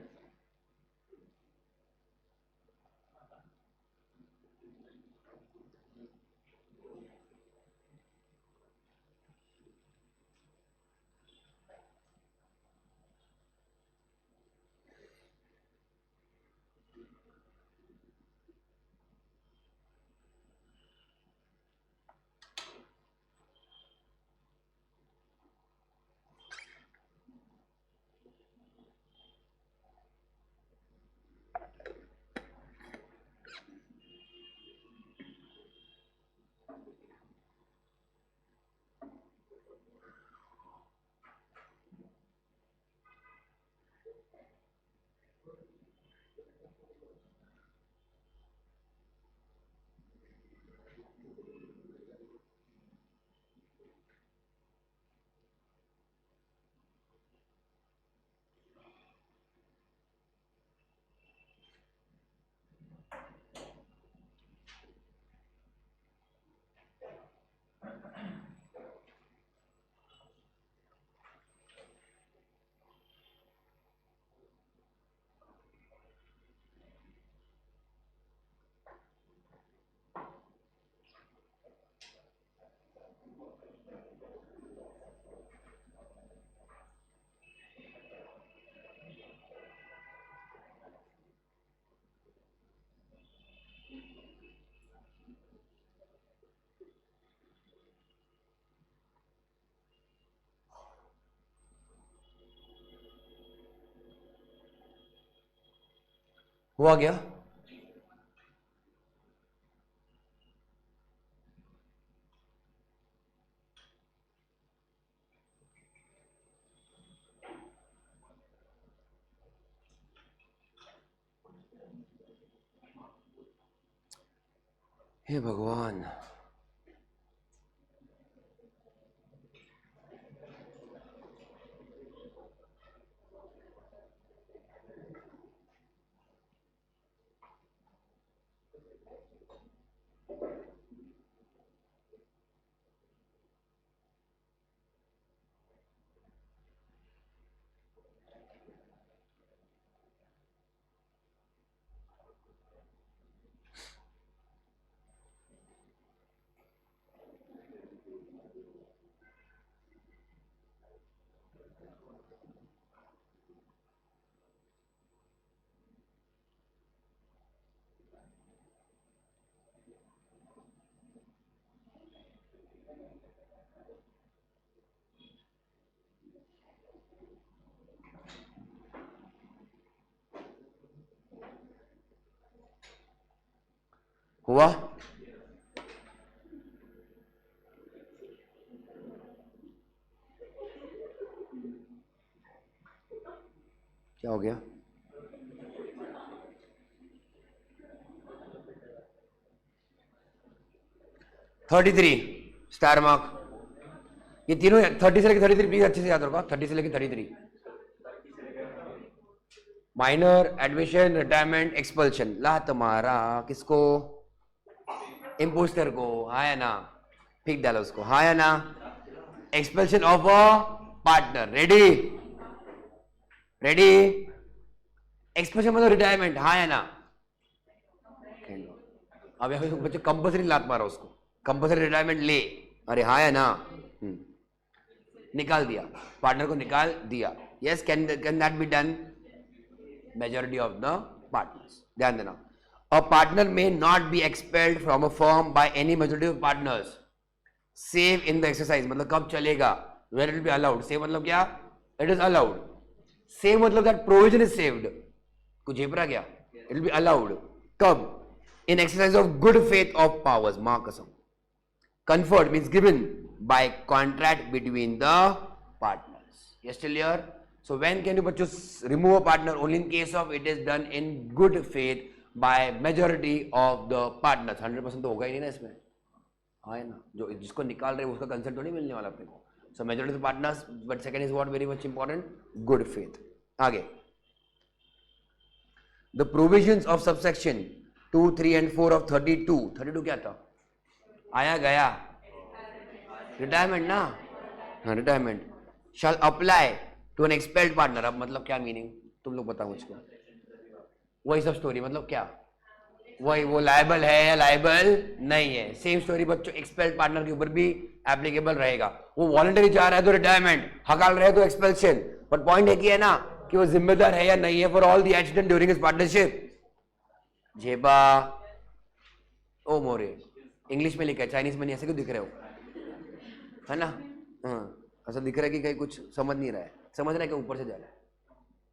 S1: हुआ क्या? हे भगवान, हुआ? क्या हो गया? Thirty three star mark. ये तीनों 30 से लेकर 33 प्लीज अच्छे से याद रखो। 30 से लेकर 33 माइनर, एडमिशन, रिटायरमेंट, एक्सपल्शन। ला तुम्हारा किसको? इम्पोस्टर को, हाँ या ना? ठीक डालो उसको, हाँ या ना? Expulsion of a partner. Ready? Ready? Expulsion मतलब रिटायरमेंट, हाँ या ना? अब यहाँ बच्चे कंपल्सरी लात मारो उसको, कंपल्सरी रिटायरमेंट ले। अरे हाँ या ना? निकाल दिया, पार्टनर को निकाल दिया। Yes, can that be done? Majority of the partners. ध्यान देना, a partner may not be expelled from a firm by any majority of partners save in the exercise. मतलब कब चलेगा? Where it will be allowed. Save मतलब क्या? It is allowed. Save मतलब that provision is saved. कुछ झेपरा क्या? It will be allowed. कब? In exercise of good faith of powers. मां कसम। conferred means given by contract between the partners. Yes, still here? So when can you bachcho remove a partner? Only in case of it is done in good faith by majority of the partners. 100% तो होगा ही नहीं ना इसमें, हाँ है ना? जो जिसको निकाल रहे हैं उसका कंसेंट तो नहीं मिलने वाला अपने को। So majority of the partners, but second is what very much important? Good faith. आगे the provisions of subsection 2, 3 and 4 of 32. 32 क्या था? आया गया रिटायरमेंट ना? हाँ, retirement shall apply to an expelled partner. अब मतलब क्या मीनिंग तुम लोग बताओ मुझको। वही सब स्टोरी, मतलब क्या? वही, वो लायबल है या लायबल नहीं है, सेम स्टोरी बच्चों एक्सपेल्ड पार्टनर के ऊपर भी एप्लीकेबल रहेगा। वो वॉलंटरी चाह रहा है तो रिटायरमेंट, हकाल रहे तो एक्सपेल्शन। बट पॉइंट एक ही है ना कि वो जिम्मेदार है या नहीं है for all the accident during his partnership. जेबा ओ मोरे, इंग्लिश में लिखा है, चाइनीज में नहीं। ऐसे क्यों दिख रहे हो, है ना? हाँ, ऐसा दिख रहा है कि कहीं कुछ समझ नहीं रहा है। समझ रहा है कि ऊपर से जा रहा है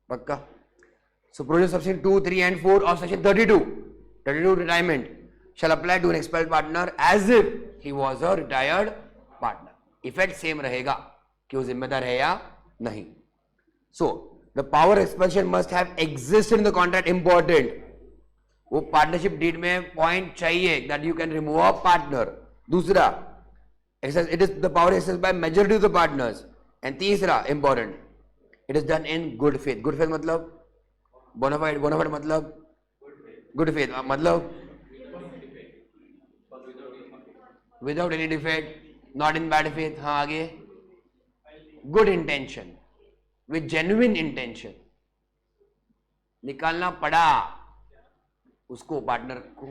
S1: पक्का? So provision section 2, 3 and 4 of section 32 retirement shall apply to an expelled partner as if he was a retired partner. Effect same रहेगा कि वो जिम्मेदार है या नहीं। So the power expulsion must have existed in the contract. Important, वो partnership deed में point चाहिए that you can remove a partner. दूसरा, it is the power exercised by majority of the partners. And तीसरा important, it is done in good faith. Good faith मतलब bonafide, bonafide मतलब good faith मतलब without any defect, not in bad faith. हाँ आगे, good intention, with genuine intention. निकालना पड़ा उसको, partner को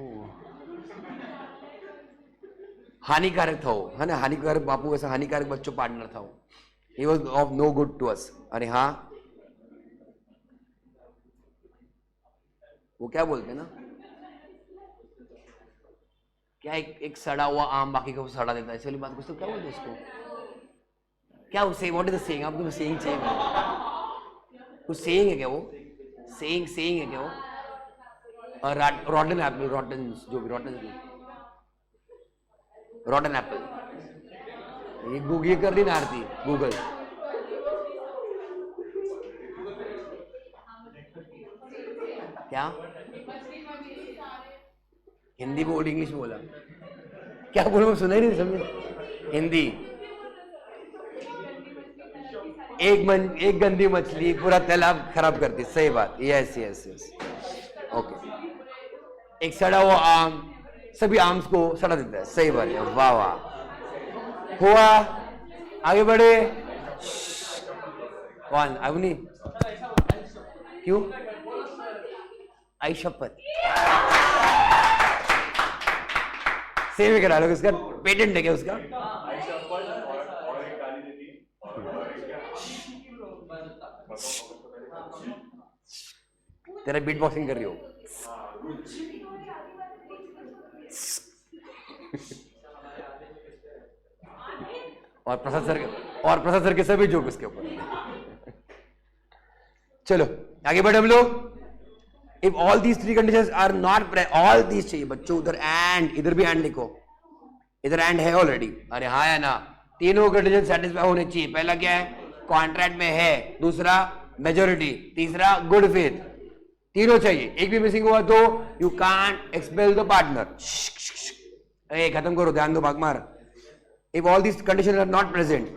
S1: हानिकारक था वो, है ना? हानिकारक बापू, ऐसा हानिकारक बच्चों पार्टनर था वो। He was of no good to us. अरे हाँ, वो क्या बोलते हैं ना, क्या एक सड़ा हुआ आम बाकी को सड़ा देता है, ऐसी वाली बात कुछ तो क्या बोलते हैं उसको? क्या वो saying, what is the saying? आप तो सेइंग चाहिए, कुछ सेइंग है क्या वो? सेइंग है क्या वो? और रॉटन एप्पल, रॉटन जो भी रॉटन एप्पल, ये गूगल कर रही ना आरती, गूगल क्या हिंदी बोल इंग्लिश बोला, क्या बोलूं सुना ही नहीं समझे हिंदी। एक गंदी मछली पूरा तालाब खराब करती, सही बात, यस यस यस, ओके। एक सड़ा हुआ आम सभी आम्स को सड़ा देता है, सही बात है, वाह वाह। हुआ, आगे बढ़े। कौन? अवनी? क्यों? आई शपथ, सेव करा लो, उसका पेटेंट है क्या उसका? तेरा बीट बॉक्सिंग कर रही हो। और प्रसाद सर के सभी जोक उसके ऊपर। चलो आगे बढ़े हम लोग। If all these three conditions are not, all these चाहिए बच्चों, उधर एंड, इधर भी एंड लिखो, इधर एंड है ऑलरेडी, अरे हाँ है ना, तीनों कंडीशन सेटिस्फाई होने चाहिए। पहला क्या है? कॉन्ट्रैक्ट में है, दूसरा मेजोरिटी, तीसरा गुड फेथ, तीनों चाहिए। एक भी मिसिंग हुआ तो you can't expel the partner. खत्म करो, ध्यान दो, भाग मार। If all these condition are not present,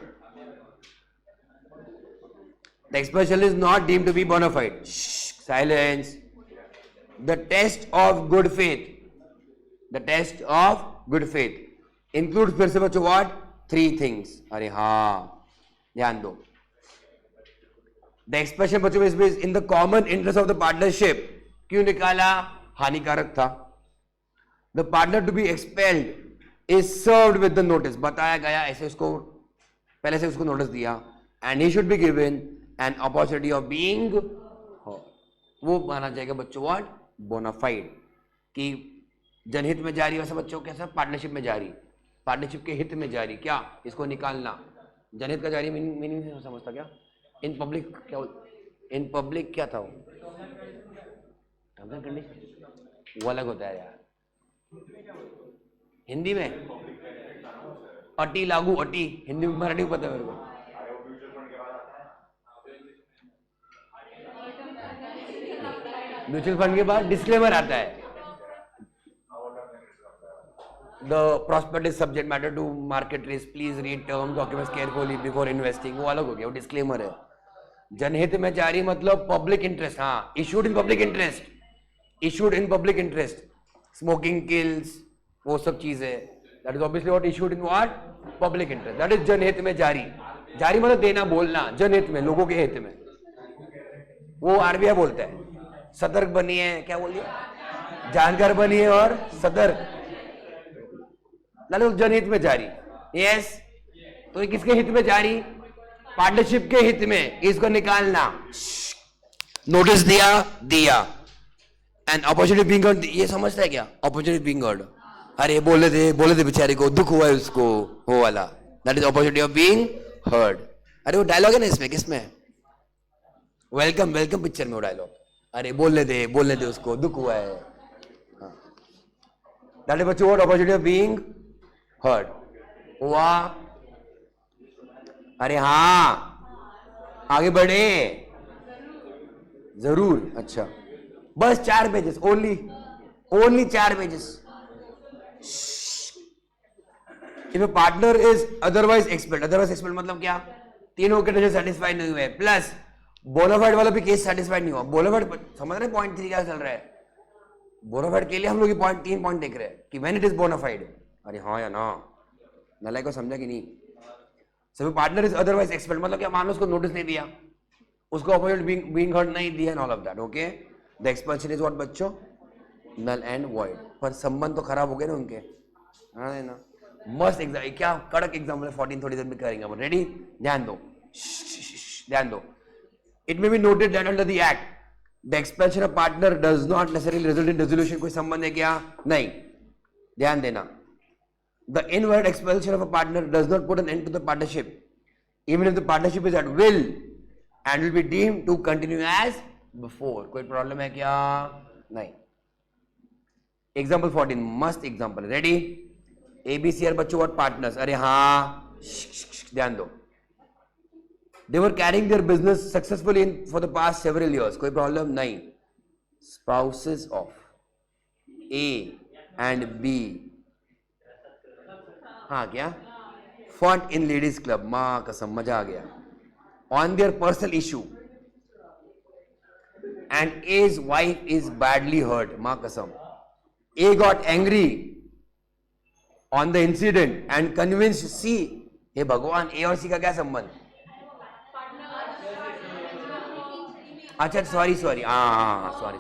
S1: the expulsion is not deemed to be bona fide. Silence. The test of good faith, the test of good faith include, फिर से बच्चों, what? 3 things. अरे हाँ ध्यान दो। द एक्सप्रेशन बच्चों is in the common interest of the partnership, क्यों निकाला? हानिकारक था। The partner to be expelled is served with the notice, बताया गया ऐसे, उसको पहले से उसको नोटिस दिया, and he should be given an opportunity of being, वो माना जाएगा बच्चों व्हाट? बोनाफाइड, कि जनहित में जारी, वैसे बच्चों कैसा? पार्टनरशिप में जारी, पार्टनरशिप के हित में जारी, क्या इसको निकालना? जनहित का जारी मीनिंग नहीं समझता क्या? इन पब्लिक क्या? इन पब्लिक क्या था वो? वो अलग होता है यार हिंदी में। अटी लागू, अटी हिंदी में, मराठी में पता है मेरे को। म्यूचुअल फंड के बाद डिस्क्लेमर आता है, the prospect is subject matter to market risk, please read term documents carefully before investing, वो अलग हो गया, वो डिस्क्लेमर है। जनहित में जारी मतलब पब्लिक इंटरेस्ट, हाँ, issued in public interest, issued in public interest, smoking kills, वो सब चीजें, that is obviously what? Issued in what? Public interest, that is जनहित में जारी। जारी मतलब देना, बोलना, जनहित में, लोगों के हित में, वो आरबीआई बोलता है। सतर्क बनिए, क्या बोलिए? जानकार बनिए और सतर्क, जनहित में जारी। यस, तो ये किसके हित में जारी? पार्टनरशिप के हित में, इसको निकालना। नोटिस दिया एंड अपॉर्चुनिटी बीइंग हर्ड, ये समझता है क्या? अपॉर्चुनिटी बीइंग हर्ड, अरे बोले थे बेचारे को, दुख हुआ है उसको, वो वाला, that is opportunity of being heard. अरे वो डायलॉग है ना इसमें, किसमें? वेलकम पिक्चर में वो डायलॉग, अरे बोलने दे उसको, दुख हुआ है। दैट इज बच्चों what? Opportunity of being heard. हुआ, अरे हाँ, आगे बढ़े, जरूर। अच्छा, बस 4 pages, only 4 pages. If a partner is otherwise expelled, मतलब क्या? तीनों कंडीशन सेटिस्फाई नहीं हुए, प्लस बोनाफाइड वाला भी केस सेटिस्फाइड नहीं हुआ। बोनाफाइड समझ रहे? पॉइंट 3 क्या चल रहा है? बोनाफाइड के लिए हम लोग ये 3 पॉइंट देख रहे हैं कि व्हेन इट इज बोनाफाइड। अरे हाँ या ना, नलायक को समझा कि नहीं? सभी पार्टनर इज अदरवाइज एक्सपेल्ड मतलब क्या? मान लो उसको नोटिस नहीं दिया, उसको अपॉर्चुनिटी बीइंग हर्ड नहीं दिया, and all of that, okay. The expulsion is what बच्चों? Null and void. पर संबंध तो खराब हो गए ना उनके, हाँ ना। मस्त एग्जाम, क्या कड़क एग्जाम्पल 14 थोड़ी देर में करेंगे। रेडी? ध्यान दो, ध्यान दो। It may be noted that under the act the expulsion of partner does not necessarily result in resolution. कोई संबंध है क्या? नहीं, ध्यान देना। The inward expulsion of a partner does not put an end to the partnership, even if the partnership is at will and will be deemed to continue as before. कोई problem है क्या? नहीं। एग्जाम्पल 14 मस्त example. Ready? ABC are बच्चों what partners. अरे हाँ, ध्यान दो. They were carrying their business successfully for the past several years. कोई प्रॉब्लम नहीं. Spouses of A and B. हाँ क्या? Fought in ladies club. माँ कसम मजा आ गया. On their personal issue. And A's wife is badly hurt. माँ कसम. A got angry on the incident and convinced C. हे भगवान, A और C का क्या संबंध? अच्छा सॉरी सॉरी, हाँ सॉरी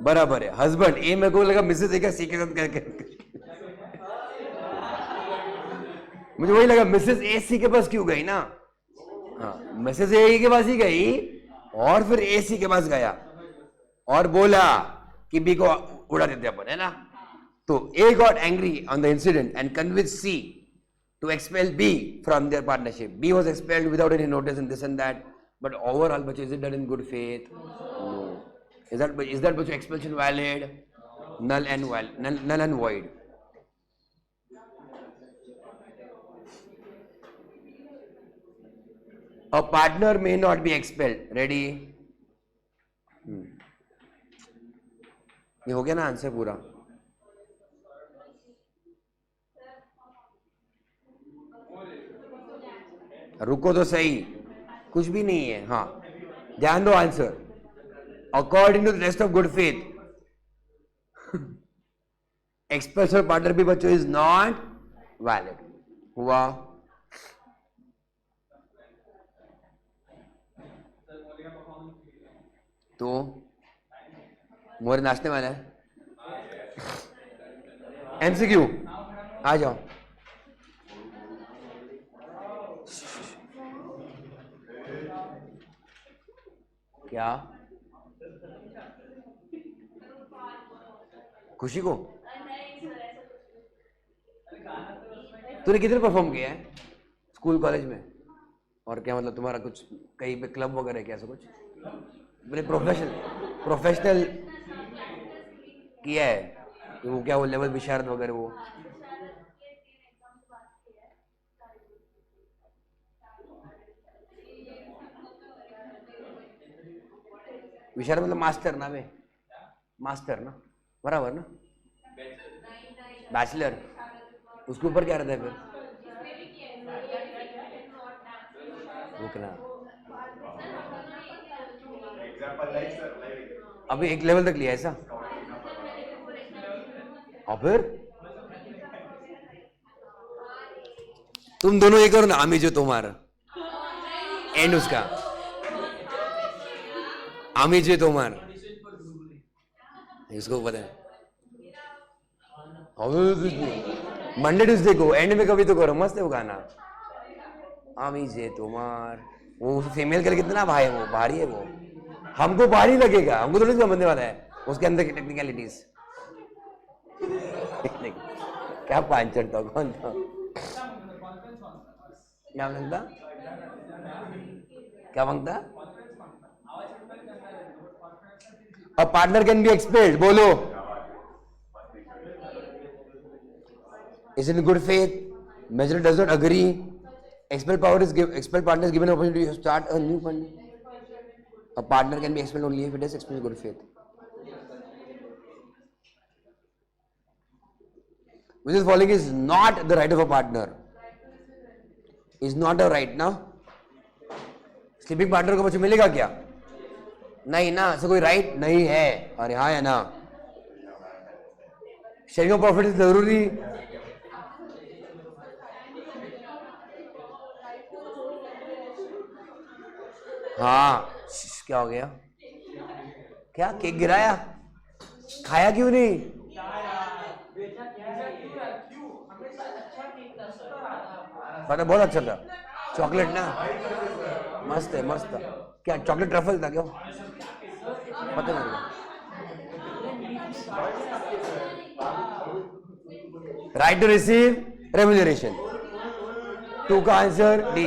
S1: बराबर है. हस्बैंड ए, मेरे को लगा मिसेस ए का सी के साथ मुझे वही लगा, मिसेस ए सी के पास क्यों गई ना. हाँ, मिसेस ए के पास ही गई और फिर ए सी के पास गया और बोला कि बी को उड़ा देते अपन, है ना. तो A got angry on the incident and convince C to expel B from their partnership. B was expelled without any notice and this and that. But overall, but is it done in good faith? No. Is that but expulsion valid? Null and void. A partner may not be expelled. Ready? ये हो गया ना answer पूरा. रुको तो सही, कुछ भी नहीं है. हाँ ध्यान दो answer. According to the rest of good faith, expression partner भी बच्चों इज नॉट वैलिड. हुआ? तो मोरे नाचने वाला है. एमसीक्यू आ जाओ. क्या खुशी को तूने किधर परफॉर्म किया है? स्कूल कॉलेज में? और क्या मतलब तुम्हारा कुछ कहीं पे क्लब वगैरह है क्या? ऐसा कुछ मैंने प्रोफेशनल किया है? वो क्या, वो लेवल विशारद वगैरह? वो विशारद मतलब मास्टर ना? वे मास्टर ना, बराबर ना. बैचलर, उसके ऊपर क्या रहता है फिर? रुकना. अभी एक लेवल तक लिया ऐसा, और फिर तुम दोनों ये करो ना, आमी जो तुम्हारा एंड उसका आमी जो तुम्हारा, इसको पता है. मंडे ट्यूजडे को एंड में कभी तो करो, मस्त है वो गाना. आमी जे तुम्हार, वो फीमेल के लिए कितना भाई है, वो भारी है. वो हमको भारी लगेगा, हमको थोड़ी समझने वाला है उसके अंदर की टेक्निकलिटीज. क्या पांचर था, कौन था, क्या मांगता, क्या मांगता? A partner can be expelled. बोलो. Is it in good faith? Majority does not agree. Expelled partner is given an opportunity to start a new fund. A partner can be expelled only if it is expelled in good faith. Which is following is not the right of a partner. Is not a right ना. Sleeping partner को बच्चे मिलेगा क्या? नहीं ना, ऐसा कोई right नहीं है. अरे हाँ है ना. शेयरिंग ऑफ प्रॉफिट जरूरी. हाँ, क्या हो गया? क्या केक गिराया? खाया क्यों नहीं? पता, बहुत अच्छा था. चॉकलेट ना, मस्त है, मस्त था. क्या चॉकलेट ट्रफल था क्या? पता नहीं. Right to receive remuneration. 2 का आंसर डी.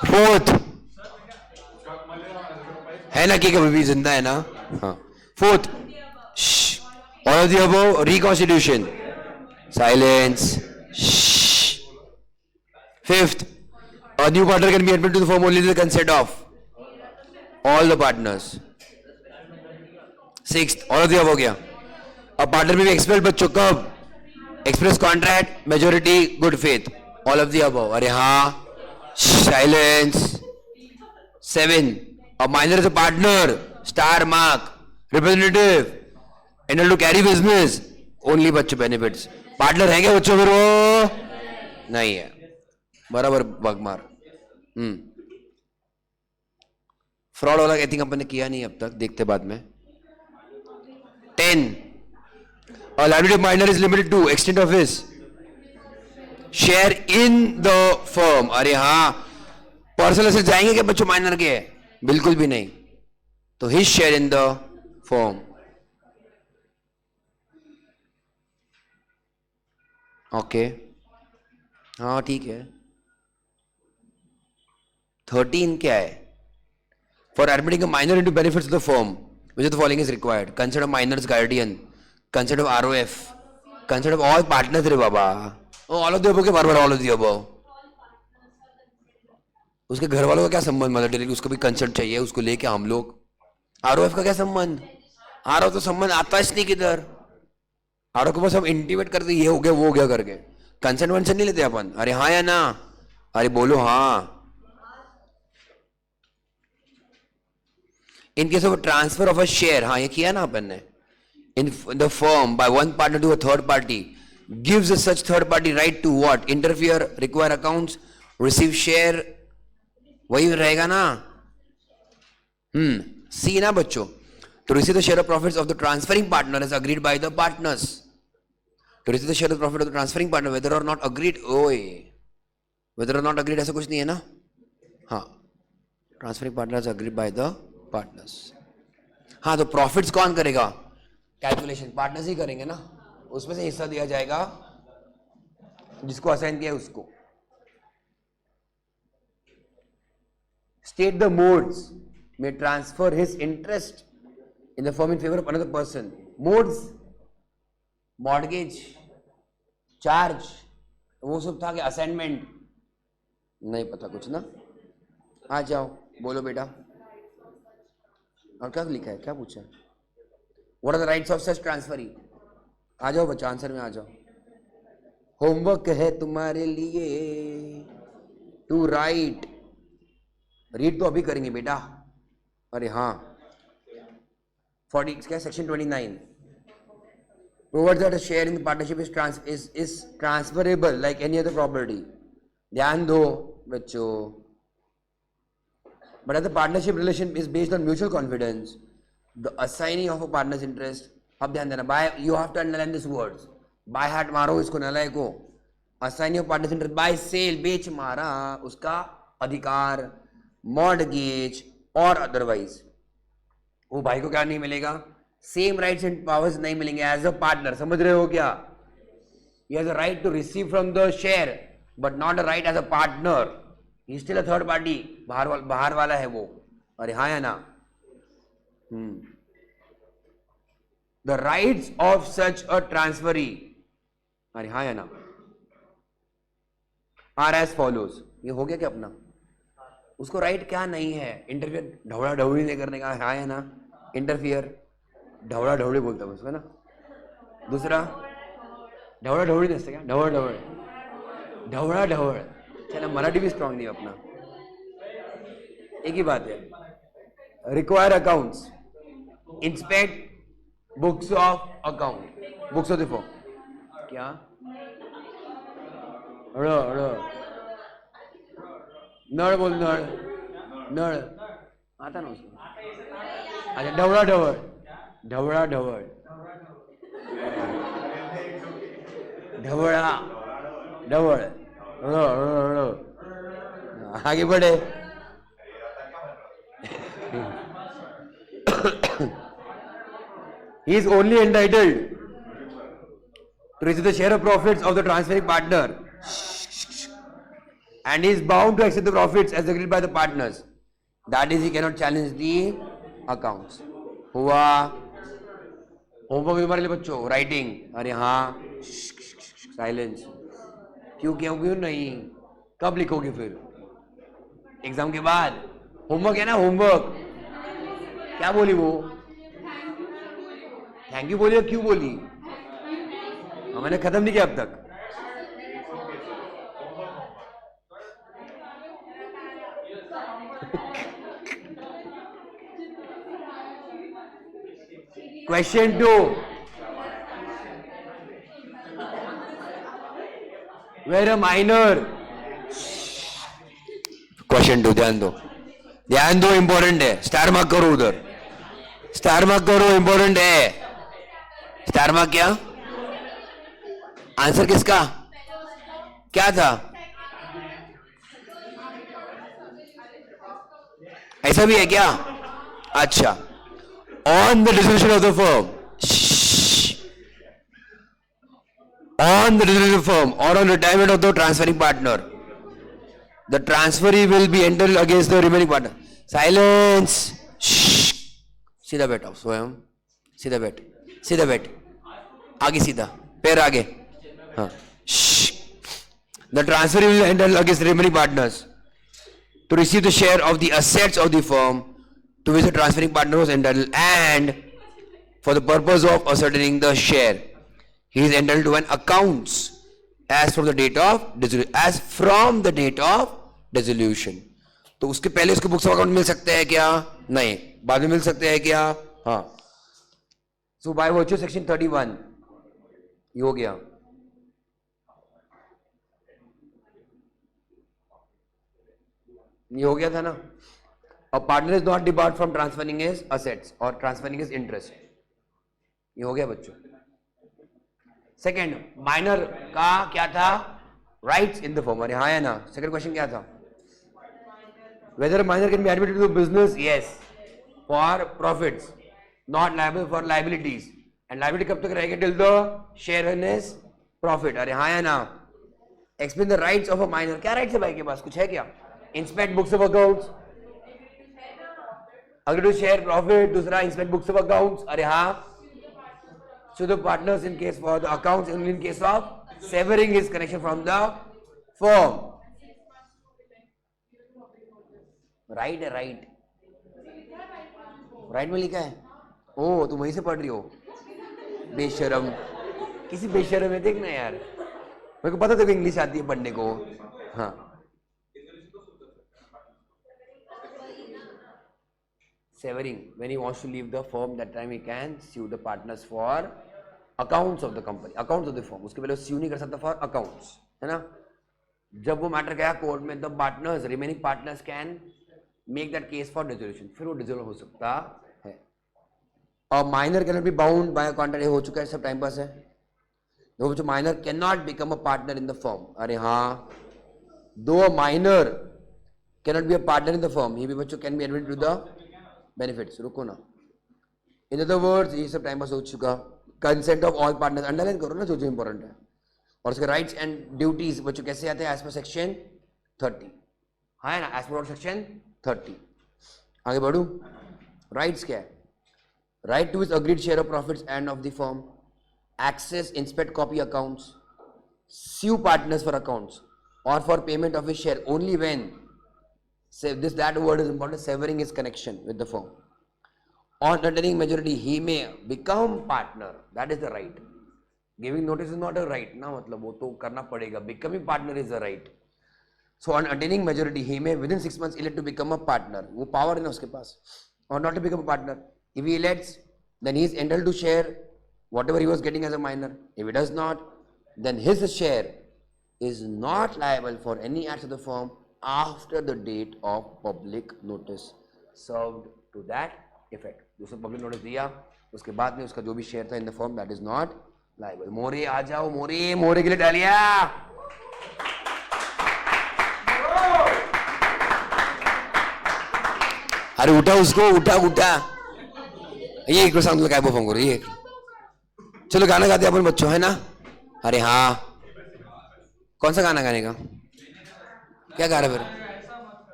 S1: फोर्थ है ना, कि कभी भी जिंदा है ना. हाँ. Fourth, all of the above, reconstitution. Silence. Shh. Fifth, a new partner can be admitted to the firm only with the consent of all the partners. Sixth, all of the above हो गया. A partner may be expelled बच्चों कब? Express contract, majority, good faith. All of the above. अरे हाँ. Silence. 7, a minor is a partner, star mark, representative, entitled to carry business, only बच्चों benefits. Partner है क्या बच्चों? फिर वो नहीं है. बराबर बगमार. फ्रॉड वाला आई थिंक अपन ने किया नहीं अब तक, देखते बाद में. 10, a liability of minor is limited to extent of his share in the firm. अरे हाँ, पर्सनल एसेट जाएंगे क्या बच्चों माइनर के? बिल्कुल भी नहीं. तो his share in the firm. Okay, हाँ ठीक है. 13 क्या है? For admitting a minor into benefits of the firm which of the following is required? Consent of minor's guardian, consent of ROF, consent of all partners. रे बाबा, all of the above के बार-बार all of the above. उसके घर वालों का क्या संबंध? मतलब डायरेक्टली उसको भी कंसर्ट चाहिए, उसको लेके हम लोग. आरओएफ का क्या संबंध? आरओएफ तो संबंध आता है नहीं किधर. आरओएफ को बस हम इंटीमेट करते, ये हो गया वो हो गया करके. कंसर्ट वंसर्ट नहीं लेते अपन. अरे हाँ या ना? अरे बोलो हाँ. In case of transfer of a share, हाँ ये किया ना अपन ने. In the firm by one partner to a third party gives such third party right to what? Interfere, require accounts, receive share. वही रहेगा ना. सी ना बच्चों. To receive the share of profits of the transferring partner is agreed by the partners. To receive the share of profit of the transferring partner, whether or not agreed, ओए, whether or not agreed ऐसा कुछ नहीं है ना. हाँ, transferring partners agreed by the partners. हाँ, तो profits कौन करेगा? Calculation partners ही करेंगे ना. उसमें से हिस्सा दिया जाएगा जिसको असाइन किया है उसको. State the modes may transfer his interest in the firm in favor of another person. Modes, mortgage, charge, वो सब था कि असाइनमेंट नहीं पता कुछ ना. आ जाओ, बोलो बेटा. और क्या लिखा है, क्या पूछा? What are the rights of such transferee? आ जाओ बच्चा, आंसर में आ जाओ. होमवर्क है तुम्हारे लिए. To right. रीड तो अभी करेंगे बेटा. अरे हाँ, 40 क्या section 29 provides that a share in the partnership is transferable like any other property. ध्यान दो बच्चों. But as the partnership relation is based on mutual confidence, the assignee of a partner's interest. अब ध्यान देना, by you have to underline these words. by heart मारो इसको नलाय को. assignee of partner's interest by sale, बेच मारा उसका अधिकार, मॉर्गेज और अदरवाइज. वो भाई को क्या नहीं मिलेगा? सेम राइट्स एंड पावर्स नहीं मिलेंगे एज अ पार्टनर. समझ रहे हो क्या? He has a right to receive from the share but not a right as a partner. He still a third party. बाहर वाला है वो. अरे हाँ या ना? The rights of such a transferee, अरे हाँ या ना, आर एज फॉलोज. ये हो गया क्या अपना? उसको राइट क्या नहीं है? इंटरफियर, ढवड़ा ढवड़ी नहीं करने का. हाँ है ना? इंटरफियर, ढवड़ा ढवड़ी बोलता है उसको ना. दूसरा ढवड़ा ढवड़ी नसते क्या? ढवड़ ढवड़, ढवड़ा ढवड़. चलो मराठी भी स्ट्रांग नहीं है अपना. एक ही बात है. Require accounts, inspect books of account, books of the firm. क्या नळ बोल, नळ नळ आता ना उसको. अच्छा, ढवड़ा ढवड़, ढवड़ा ढवड़, ढवड़ा ढवड़. आगे बढ़े. He is only entitled to receive the share of profits of the transferring partner and he is bound to accept the profits as agreed by the partners. That is, he cannot challenge the accounts. हुआ homework भी हमारे लिए बच्चों writing. अरे हाँ, silence. क्यों क्यों क्यों नहीं? कब लिखोगे फिर? एग्जाम के बाद. होमवर्क है ना, होमवर्क. क्या बोली वो? थैंक यू बोली और क्यों बोली? मैंने खत्म नहीं किया अब तक. Question 2. Where a minor. Question 2. ध्यान दो. ध्यान दो, इंपॉर्टेंट है. स्टार मार्क करो उधर. स्टार मार्क करो, इंपॉर्टेंट है. स्टार मार्क क्या? आंसर किसका? क्या था? ऐसा भी है क्या? अच्छा. On the dissolution of the firm, on the dissolution of the firm or on retirement of the transferring partner, the transferee will be entitled against the remaining partner. Silence. सीधा बैठो स्वयं. सीधा बैठ. सीधा बैठ. आगे सीधा. पैर आगे. हाँ. The transferee will be entitled against the remaining partners to receive the share of the assets of the firm to which the transferring partner was entitled, and for the purpose of ascertaining the share, he is entitled to an accounts as from the date of dissolution. तो उसके पहले उसके books of account मिल सकते हैं क्या? नहीं. बाद में मिल सकते हैं क्या? हाँ. सो बाय वर्च्यू सेक्शन 31 ये हो गया. ये हो गया था ना. A partner is not debarred from transferring his assets or transferring his interest. ये हो गया बच्चों. सेकेंड, माइनर का क्या था? Rights in the firm. अरे हाँ है ना. सेकेंड क्वेश्चन क्या था? Whether a minor can be admitted to the business? Yes. For profits, not liable for liabilities. And liability कब तक रहेगा? Till the share in his profit. अरे हाँ है ना. Explain the rights of a minor. क्या rights है भाई के पास? कुछ है क्या? Inspect books of accounts. Agree to share profit. दूसरा inspect books of accounts. अरे हाँ. So the partners in case for the accounts only in case of severing his connection from the firm. Right है. Right right में लिखा है. ओ तुम वहीं से पढ़ रही हो. बेशरम. किसी बेशरम है देखना यार. मेरे को पता था कि इंग्लिश आती है पढ़ने को. हाँ. Severing, when he wants to leave the firm, that time he can sue the partners for accounts of the company, accounts of the firm. उसके पहले sue नहीं कर सकता for accounts, है ना. जब वो मैटर गया कोर्ट में, the partners, remaining partners can make that case for dissolution. फिर वो डिसोल्व हो सकता है. A minor cannot be bound by a contract. ये हो चुका है, सब टाइम पास है. वो जो minor cannot become a partner in the firm. अरे हाँ. Though a minor cannot be a partner in the firm, ये भी बच्चों can be admitted to the benefits. रुको ना. इन अदर वर्ड्स ये सब टाइम पास हो चुका. Consent of all partners underline करो ना जो जो इंपॉर्टेंट है. और उसके राइट्स एंड ड्यूटीज बच्चों कैसे आते हैं? As per section 30. हाँ है ना. As per section 30. आगे बढ़ू. राइट्स क्या है? Right to is agreed share of profits and of the firm, access inspect copy accounts, sue partners for accounts or for payment of his share only when, say this, that word is important, severing his connection with the firm. On attaining majority he may become partner. That is the right. Giving notice is not a right ना, मतलब वो तो करना पड़ेगा. Becoming partner is a right. So on attaining majority he may within 6 months elect to become a partner. वो power है ना उसके पास. Or not to become a partner. If he elects, then he is entitled to share whatever he was getting as a minor. If he does not, then his share is not liable for any acts of the firm after the date of public notice served to that effect. दूसरा public notice दिया, उसके बाद में उसका जो भी share था in the firm, that is not liable. मोरे आ जाओ. मोरे मोरे के लिए डालिया. अरे उठा उसको. उठा उठा. ये एक सामने क्या परफॉर्म करो. ये चलो गाना गाते अपन बच्चों, है ना. अरे हाँ. कौन सा गाना गाने का? क्या गा रहा है फिर?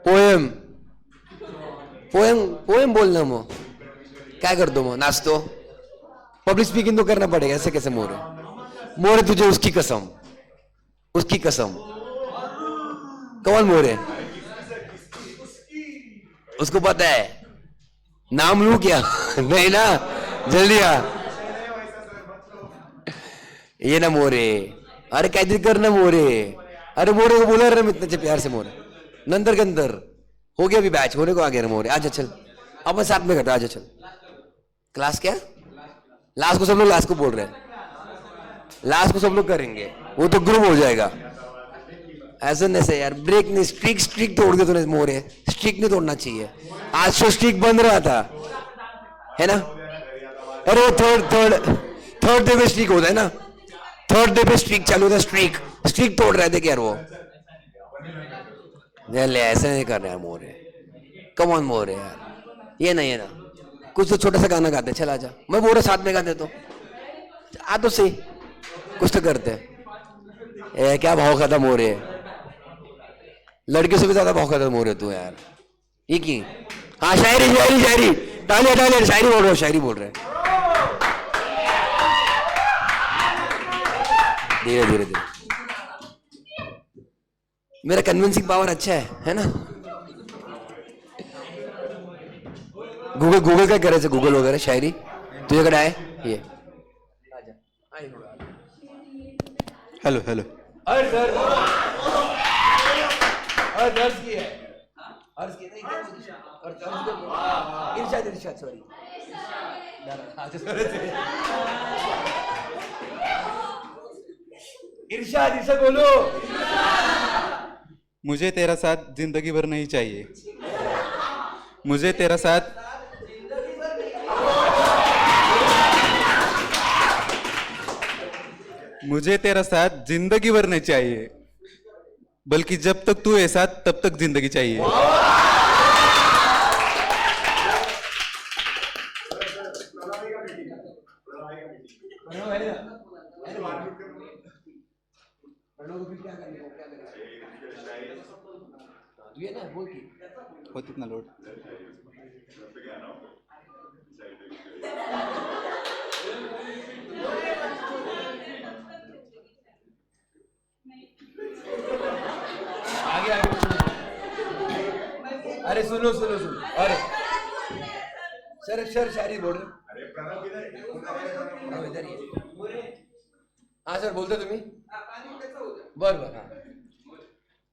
S1: पोएम पोएम पोएम बोलना मो क्या कर दो मो नाच तो पब्लिक स्पीकिंग तो करना पड़ेगा ऐसे कैसे मोरे मोरे तुझे उसकी कसम कौन मोरे उसको पता है नाम लू क्या नहीं ना जल्दी आ ये ना मोरे अरे काहीतरी कर ना मोरे अरे मोरे को बोला रहे इतने प्यार से मोरे नंतर के अंदर हो गया अभी बैच होने को आ गया रे मोरे आजा चल अब मैं साथ में करता आजा चल क्लास क्या लास्ट को सब लोग लास्ट को बोल रहे हैं लास्ट को सब लोग करेंगे वो तो ग्रुप हो जाएगा ऐसा नहीं यार ब्रेक नहीं स्ट्रिक तोड़ के तूने मोरे स्ट्रिक नहीं तोड़ना चाहिए आज तो स्ट्रिक बंद रहा था है ना अरे थर्ड डे पे स्ट्रिक होता है ना थर्ड डे पे स्ट्रिक चालू होता है स्ट्रिक तोड़ रहे थे क्या वो ले ऐसे नहीं कर रहे हैं मोरे कम ऑन मोरे यार ये ना कुछ तो छोटा सा गाना गाते चल आजा मैं बोल रहा साथ में गाते तो आ तो सही कुछ तो करते ए क्या भाव खाता मोरे लड़के से भी ज्यादा भाव खाता मोरे तू यार ये की हाँ शायरी तालियां शायरी बोल रहे धीरे मेरा कन्विंसिंग पावर अच्छा है ना गूगल क्या करे गूगल वगैरह शायरी तुझे कड़ा है ये
S4: हेलो
S1: इरशाद सॉरी इरशाद बोलो
S4: मुझे तेरा साथ जिंदगी भर नहीं चाहिए मुझे तेरा साथ जिंदगी भर नहीं चाहिए बल्कि जब तक तू है साथ तब तक जिंदगी चाहिए होती ना लोड
S1: आगे अरे सुनो अरे सर शायरी बोल रहे इधर ही हाँ सर बोलते तुम्ही बर हाँ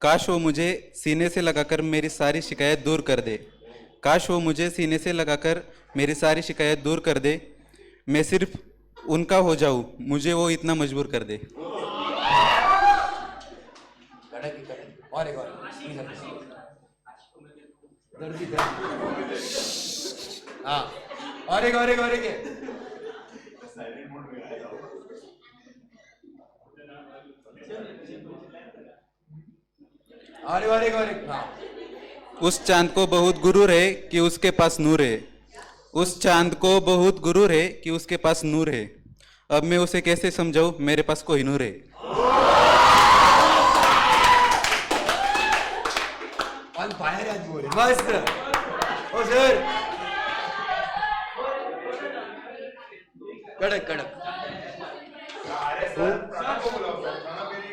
S4: काश वो मुझे सीने से लगाकर मेरी सारी शिकायत दूर कर दे काश वो मुझे सीने से लगाकर मेरी सारी शिकायत दूर कर दे मैं सिर्फ उनका हो जाऊं मुझे वो इतना मजबूर कर दे
S1: और एक हाँ और एक हाँ
S4: उस चांद को बहुत गुरूर है कि उसके पास नूर है उस चांद को बहुत गुरूर है कि उसके पास नूर है अब मैं उसे कैसे समझाऊं मेरे पास कोई नूर है
S1: मस्त ओ सर कड़क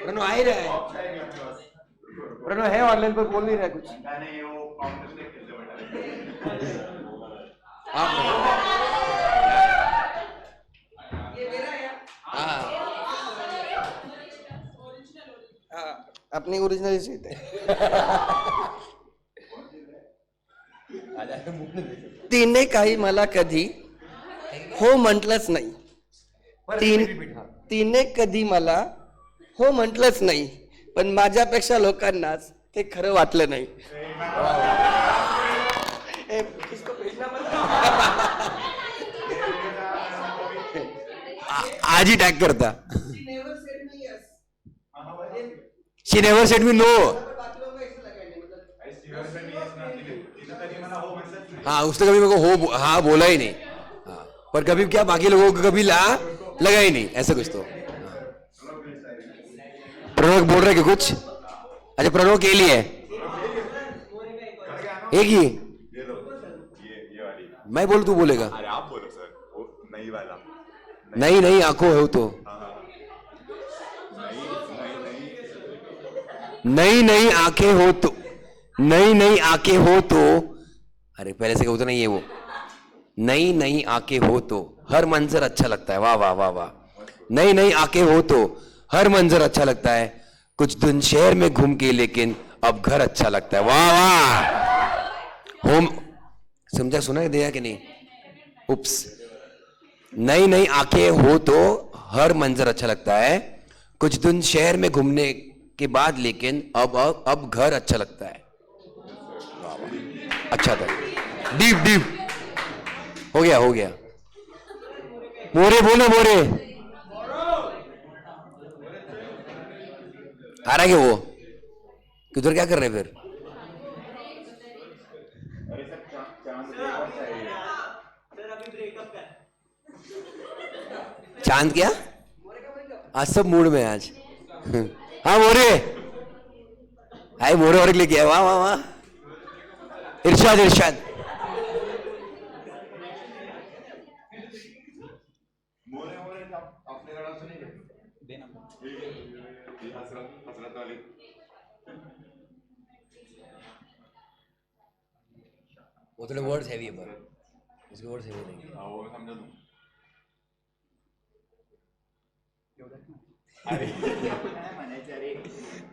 S1: प्रणव आ ही रहा है प्रणव है ऑनलाइन पर बोल नहीं रहा है कुछ
S5: अपनी ओरिजिनल थे तिने काही मला कधी हो म्हटलंच नाही तिने कधी मला हो म्हटलंच नाही पण माझ्यापेक्षा लोकांनाच ते खरं वाटलं नाही
S1: आज ही टॅग करता she never said me know हाँ उसने कभी मेरे को हो हाँ बोला ही नहीं हाँ, पर कभी क्या बाकी लोगों को कभी लगा ही नहीं ऐसा कुछ तो प्रणव बोल रहे कि कुछ अच्छा प्रणव के लिए एक ही
S6: ये लो, ये वाली।
S1: मैं बोलूं तू बोलेगा?
S6: अरे आप बोलो सर, वो नई वाला।
S1: नई नई आंखों हो तो,
S6: नई नई
S1: नई नई आंखें हो तो, नई नई आंखें हो तो, अरे पहले से कहूँ तो नहीं है वो, नई नई आंखें हो तो हर मंजर अच्छा लगता है। वाह वाह वाह वाह। नई नई आंखें हो तो हर मंजर अच्छा लगता है, कुछ दिन शहर में घूम के लेकिन अब घर अच्छा लगता है। वाह वाह। होम समझा, सुना है दिया कि नहीं? उप्स। नई नई आंखें हो तो हर मंजर अच्छा लगता है, कुछ दिन शहर में घूमने के बाद लेकिन अब घर अच्छा लगता है। वाह वाह, अच्छा था, डीप डीप हो गया हो गया। मोरे बोले मोरे, आ रहा है क्या वो? किधर क्या कर रहे हैं फिर? चांद क्या? आज सब मूड में है आज। हाँ मोरे, हाय मोरे और लेके आया। वाह वाह वाह। इरशाद इरशाद।
S6: मोरे मोरे आपने गाना सुनेंगे? ये हसरत वाली।
S1: वो थोड़े वर्ड्स हैवी है पर इसके वर्ड्स हैवी नहीं।
S6: हाँ वो मैं समझा दूँ।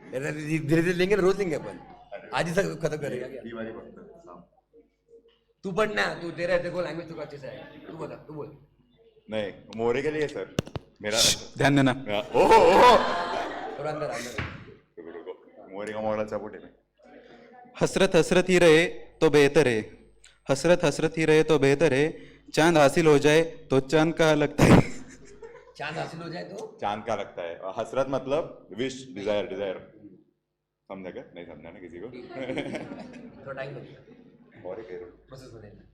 S1: धीरे धीरे लेंगे, रोज लेंगे अपन। आज ही तक खत्म करेगा क्या?
S6: ये वाली बात।
S1: तू पढ़ना, तू तेरे को लैंग्वेज तो अच्छे से है, तू बता, तू बोल।
S6: नहीं, मोरे के लिए सर मेरा।
S4: ध्यान देना।
S6: ओहो ओहो,
S1: और अंदर अंदर
S6: रुको, मोरे का मोहरा चापुटे में।
S4: हसरत हसरत ही रहे तो बेहतर है, हसरत हसरत ही रहे तो बेहतर है, चांद हासिल हो जाए तो चांद का लगता है।
S1: चांद हासिल हो जाए तो
S6: चांद का लगता है, और हसरत मतलब विश, डिजायर डिजायर। समझा क्या? नहीं समझा ना किसी को?
S1: थोड़ा टाइम लगेगा
S6: और कह रहे
S1: प्रोसेस होने में।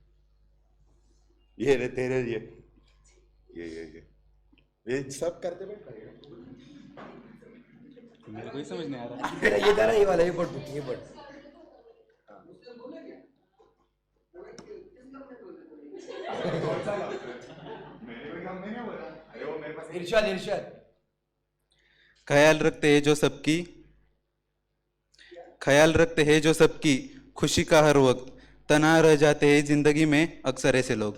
S6: ये रे तेरे लिए, ये सब करते बैठ।
S4: मेरे को ही समझ नहीं आ रहा।
S1: तेरा ये था ना, ये वाला, ये पढ़ तू, ये पढ़।
S6: मेरे कोई काम नहीं है बोला। अरे वो मेरे पास
S1: इरशाद इरशाद।
S4: ख्याल रखते हैं जो सबकी, ख्याल रखते हैं जो सबकी, खुशी का हर वक्त, तन्हा रह जाते हैं जिंदगी में अक्सर ऐसे लोग।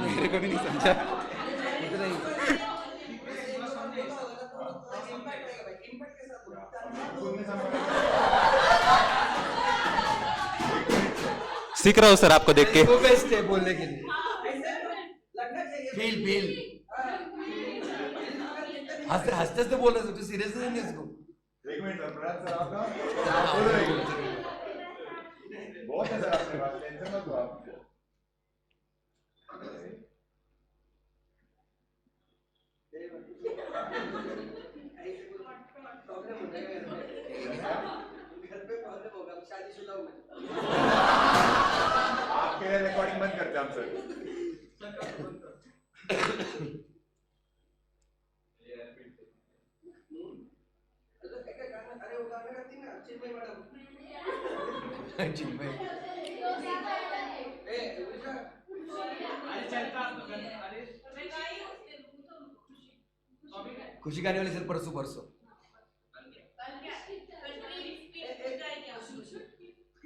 S4: मेरे को भी नहीं समझा। सीख रहा हूँ सर आपको देख के।
S1: वो बेस्ट है बोलने के लिए। Feel feel. हंसते हंसते बोल रहे थे, तू सीरियस नहीं है इसको?
S6: एक मिनट सर, प्रणाम सर आपका। बहुत है सर आपके पास, टेंशन मत लो आप। आपके लिए रिकॉर्डिंग बंद करते हैं हम सर।
S1: खुशी गाने वाले सर परसों परसों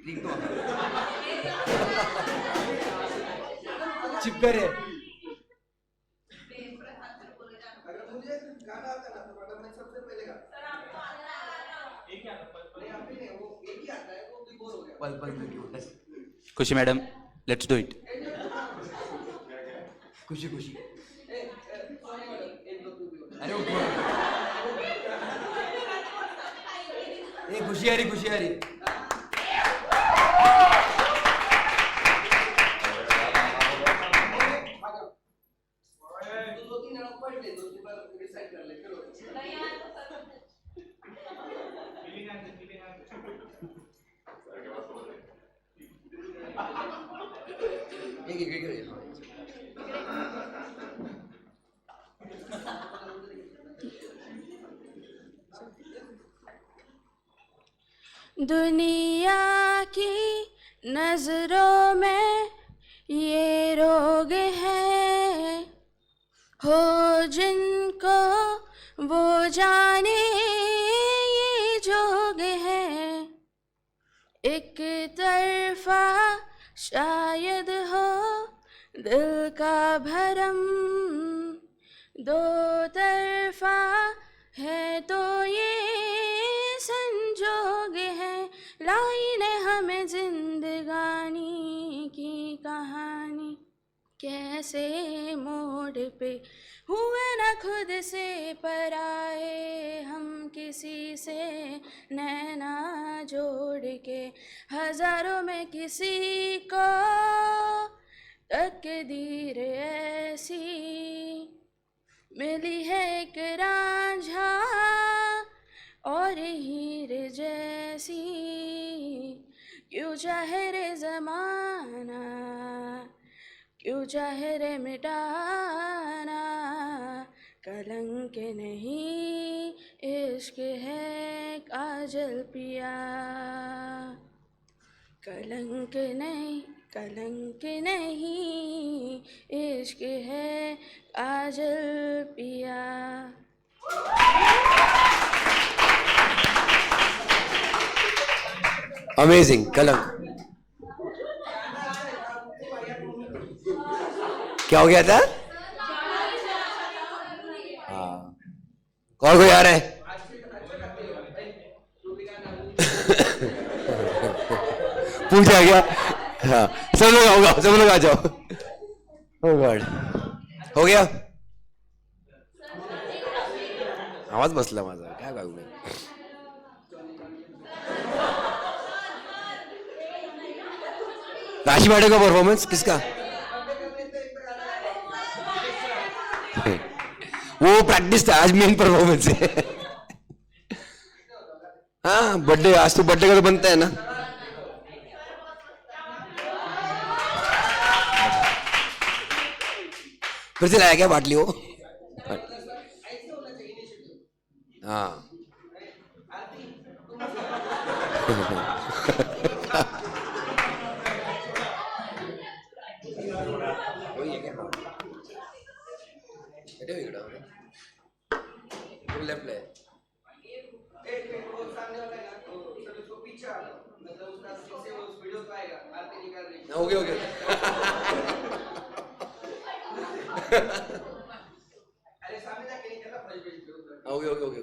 S1: लिख दो। चिपका रे। पल पल में क्यों?
S4: खुशी मैडम, लेट्स डू इट।
S1: खुशी खुशी। अरे वो खुशी आ रही, खुशी आ रही।
S7: दुनिया की नजरों में ये रोग है, हो जिनको वो जाने ये जोग है। एक तरफा शायद हो दिल का भरम, दो तरफा है तो ये संजोग है। लाइन हमें जिंदगानी की कहानी, कैसे मोड़ पे हुए न खुद से पराए, हम किसी से नैना जोड़ के हजारों में किसी को तकदीर ऐसी मिली है एक रांझा और हीर जैसी। क्यों चाहे रे जमाना, क्यों चाहे रे मिटाना, कलंक नहीं इश्क है काजल पिया। कलंक नहीं, कलंक नहीं इश्क है काजल पिया।
S1: अमेजिंग कलंक। क्या हो गया था? हाँ, और कोई आ रहा है? पूछा गया। हाँ, सब लोग आओगे, सब लोग आ जाओ। Oh God. हो गया? आवाज बसला माझा, काय गाऊ मी? राशि भाटे का परफॉर्मेंस किसका? वो प्रैक्टिस था, आज मेन परफॉर्मेंस है। हाँ, बर्थडे, आज तो बर्थडे का तो बनता है ना। फिर से लाया क्या बाटली वो? हाँ। लेफ्ट ले। हो गया, हो गया। हो गया, हो गया।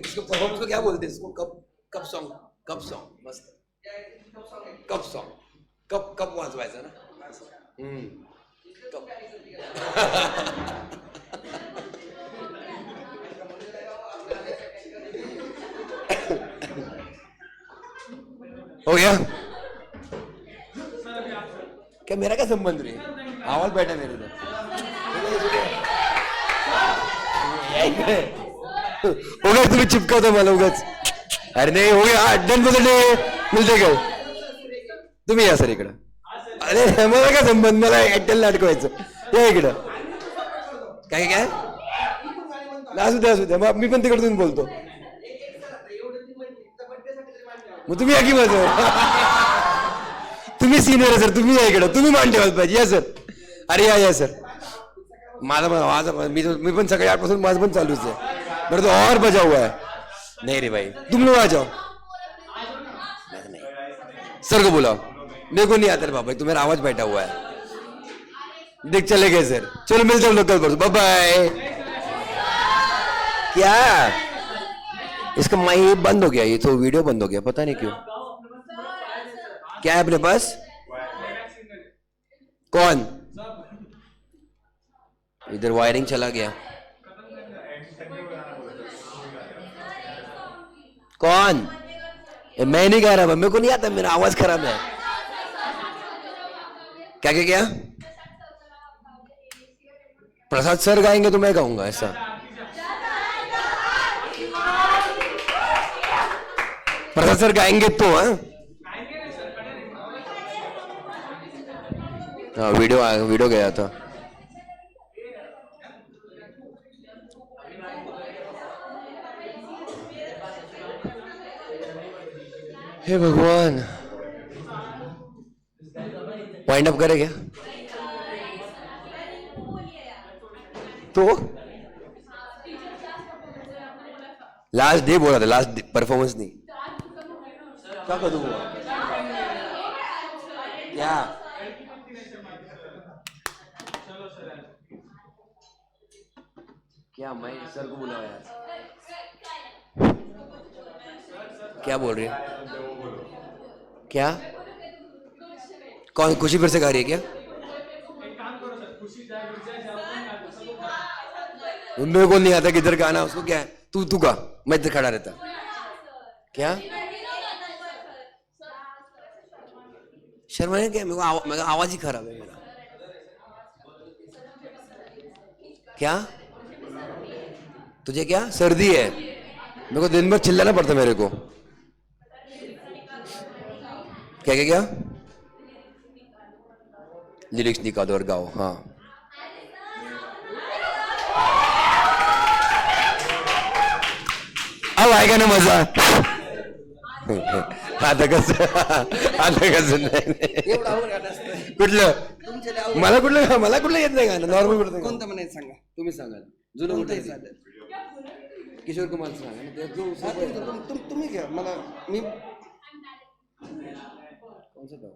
S1: इसको परफॉर्मेंस को क्या बोलते हैं? इसको कप सॉन्ग मस्त। कप सॉन्ग, कप वाजवायचा ना। कप। हो गया? क्या मेरा क्या संबंध रे? आवाज बैठा मेरे इधर। हो गया, तुम्ही चिपकवतो मला उगाच। अरे नाही, हो गया, डन फॉर द डे, मिळते काय? तुम्ही या सर इकडं। अरे मला काय संबंध, मला ऍक्टर अडकवायचं। या इकडं। काय काय? असू द्या, असू द्या, मग मी पण तिकडून बोलतो। मग तुम्ही या की माझं तुम्ही सिनियर सर, तुम्ही या इकडं, तुम्ही मान ठेवायला पाहिजे. या सर, अरे या सर. मी पण सकाळी 8 पासून माझं पण चालूच आहे. बरं तो और बजा हुआ है. नहीं रे भाई, तुम लोग आ जाओ. सर को बुलाओ. मेरे को नहीं आता रे बाबा, तुम्हारा आवाज बैठा हुआ है. देख चले गए सर. चलो मिलते हैं हम लोग कल परसों. Bye bye. क्या इसका माइक बंद हो गया, ये तो वीडियो बंद हो गया, पता नहीं क्यों. क्या है अपने पास? कौन? इधर वायरिंग चला गया. कौन? मैं नहीं गा रहा, मेरे को नहीं आता, मेरा आवाज खराब है. क्या क्या क्या? प्रसाद सर गाएंगे तो मैं गाऊंगा ऐसा? प्रसाद सर गाएंगे तो हाँ वीडियो गया था. हे भगवान, वाइंड अप करे क्या? तो लास्ट डे बोला था, लास्ट परफॉर्मेंस नहीं. क्या कर दूंगा? क्या क्या मैं सर को बुलाया यार. क्या बोल रही है? क्या? कौन खुशी फिर से गा रही है क्या? मेरे को नहीं आता किधर गाना, उसको क्या है, तू गा, मैं इधर खड़ा रहता. क्या शर्मा क्या? मेरे को आवाज ही खराब है मेरा. क्या तुझे क्या सर्दी है? मेरे को दिन भर चिल्लाना पड़ता मेरे को. क्या क्या क्या? लिरिक्स निकालो और गाओ. हाँ अब आएगा ना मजा. आता कसं कुठलं? मला कुठलं येत नाही गाणं. नॉर्मल कुठलं?
S5: कोणतं म्हणायचं सांगा.
S1: तुम्ही सांगा. जुनं
S5: कोणतंही
S1: कोणतं?
S5: चालेल.
S1: किशोर कुमार सांगा ना.
S5: तुम्ही घ्या. मला मी
S1: कोणचं गाव?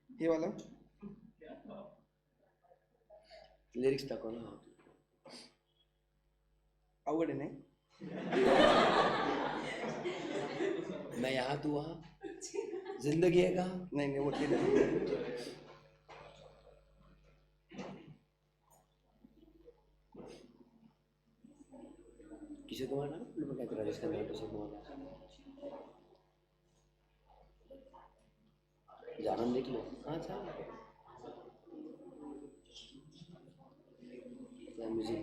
S5: हे वाला
S1: लिरिक्स टाको ना.
S5: अवघड आहे नाही.
S1: मैं यहाँ तू वहाँ, जिंदगी है कहाँ.
S5: नाही नाही ओके.
S1: किशोर कुमार ना काय करा राजस्थान में किशोर कुमार जानम देख लो. हाँ म्यूजिक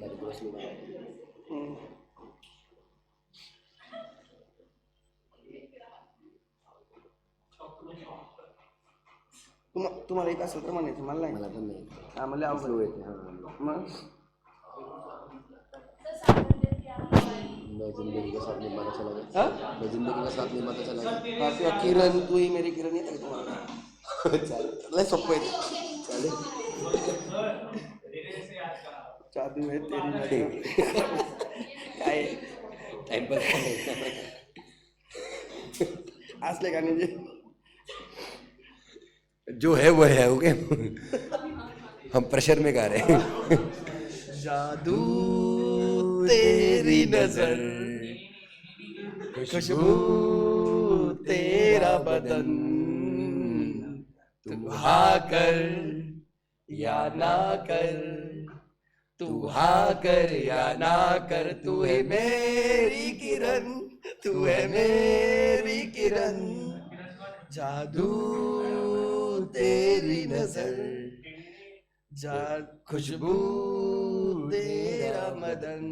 S5: तुम्हाला एक असेल तर म्हणायचं, मला नाही.
S1: मला पण नाही.
S5: हा मला अवघड
S1: येते. हाँ
S5: मग
S1: मैं जिंदगी के साथ निभाता चला गया.
S5: हा?
S1: मैं जिंदगी के साथ निभाता चला गया.
S5: हा, किंवा किरण तू ही मेरी किरण येतं का तुम्हाला? लय सोपं आहे.
S1: चालेल.
S5: जादू है तेरी नजर. काय
S1: टाइमपास
S5: असले गाणे जे
S1: जो है वो है. ओके हम प्रेशर में गा रहे हैं.
S5: जादू तेरी नजर, खुशबू तेरा बदन, तू हाँ कर या ना कर, तू हाँ कर या ना कर, तू है मेरी किरण, तू है मेरी किरण. जादू तेरी नजर, खुशबू तेरा मदन,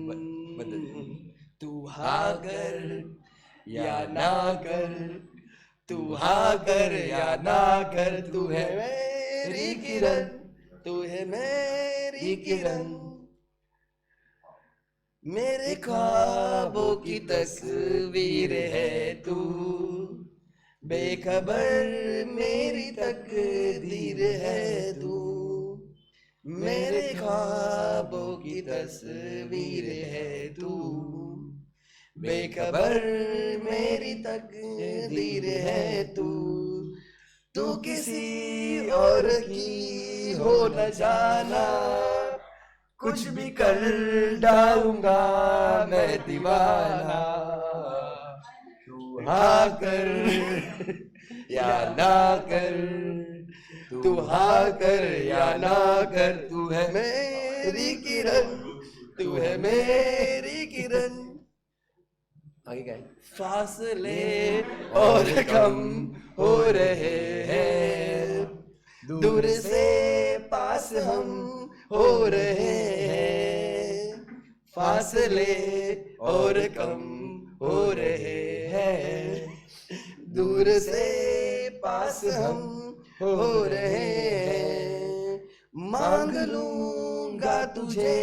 S5: तू हाँ कर या ना कर, तू हाँ कर या ना कर, तू है मेरी किरण, तू है मेरी किरण. मेरे ख्वाबों की तस्वीर है तू, बेखबर मेरी तकदीर है तू, मेरे ख्वाबों की तस्वीर है तू, बेखबर मेरी तकदीर है तू, तू किसी और की हो न जाना, कुछ भी कर डालूंगा मैं दीवाना, तू हाँ कर या ना कर, तू हाँ कर या ना कर, तू है मेरी किरण, तू है मेरी किरण। आगे क्या है? फासले और कम हो रहे हैं, दूर से पास हम हो रहे हैं, फासले और कम हो रहे हैं, दूर से पास हम हो रहे हैं, मांग लूंगा तुझे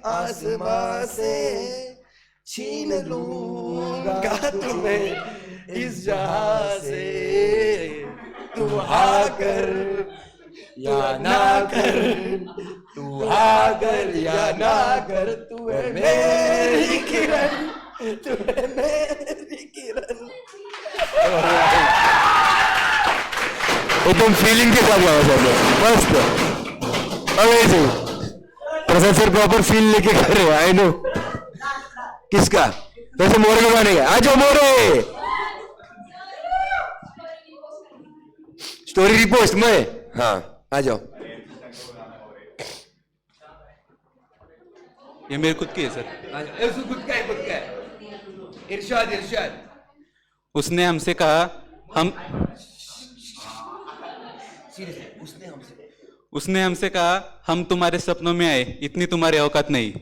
S5: आसमां से, छीन लूंगा तुम्हें इस जहां से, तू हाँ कर या ना कर, तू हाँ कर या ना कर, तू है मेरी किरण, तू है मेरी किरण।
S8: एकदम फीलिंग के साथ गाया जाता है, मस्त, अमेजिंग। प्रसाद सर प्रॉपर फील लेके कर रहे हैं, आई नो। किसका? वैसे मोरे का गाने का, आ जाओ मोरे। स्टोरी रिपोस्ट मैं, हाँ आ जाओ।
S4: ये मेरे खुद की है सर।
S1: खुद का है, खुद का है। इरशाद इरशाद।
S4: उसने हमसे कहा हम उसने हमसे कहा हम तुम्हारे सपनों में आए, इतनी तुम्हारी औकात नहीं।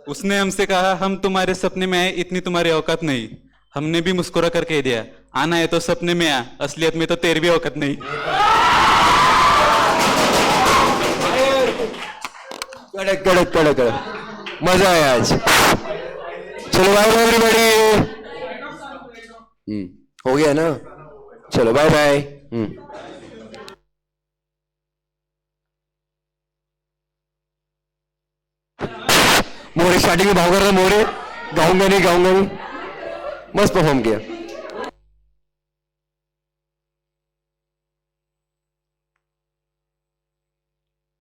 S4: उसने हमसे कहा हम तुम्हारे सपने में आए, इतनी तुम्हारी औकात नहीं। हमने भी मुस्कुरा कर कह दिया आना है तो सपने में आ, असलियत में तो तेरी भी औकात नहीं।
S8: कड़क कड़क कड़क कड़क, मजा आया आज। चलो बाय बाय एवरीबॉडी। हो गया ना, चलो बाय बाय। मोरे स्टार्टिंग में भाव कर रहा, मोरे गाऊंगा नहीं गाऊंगा नहीं, मस्त परफॉर्म किया।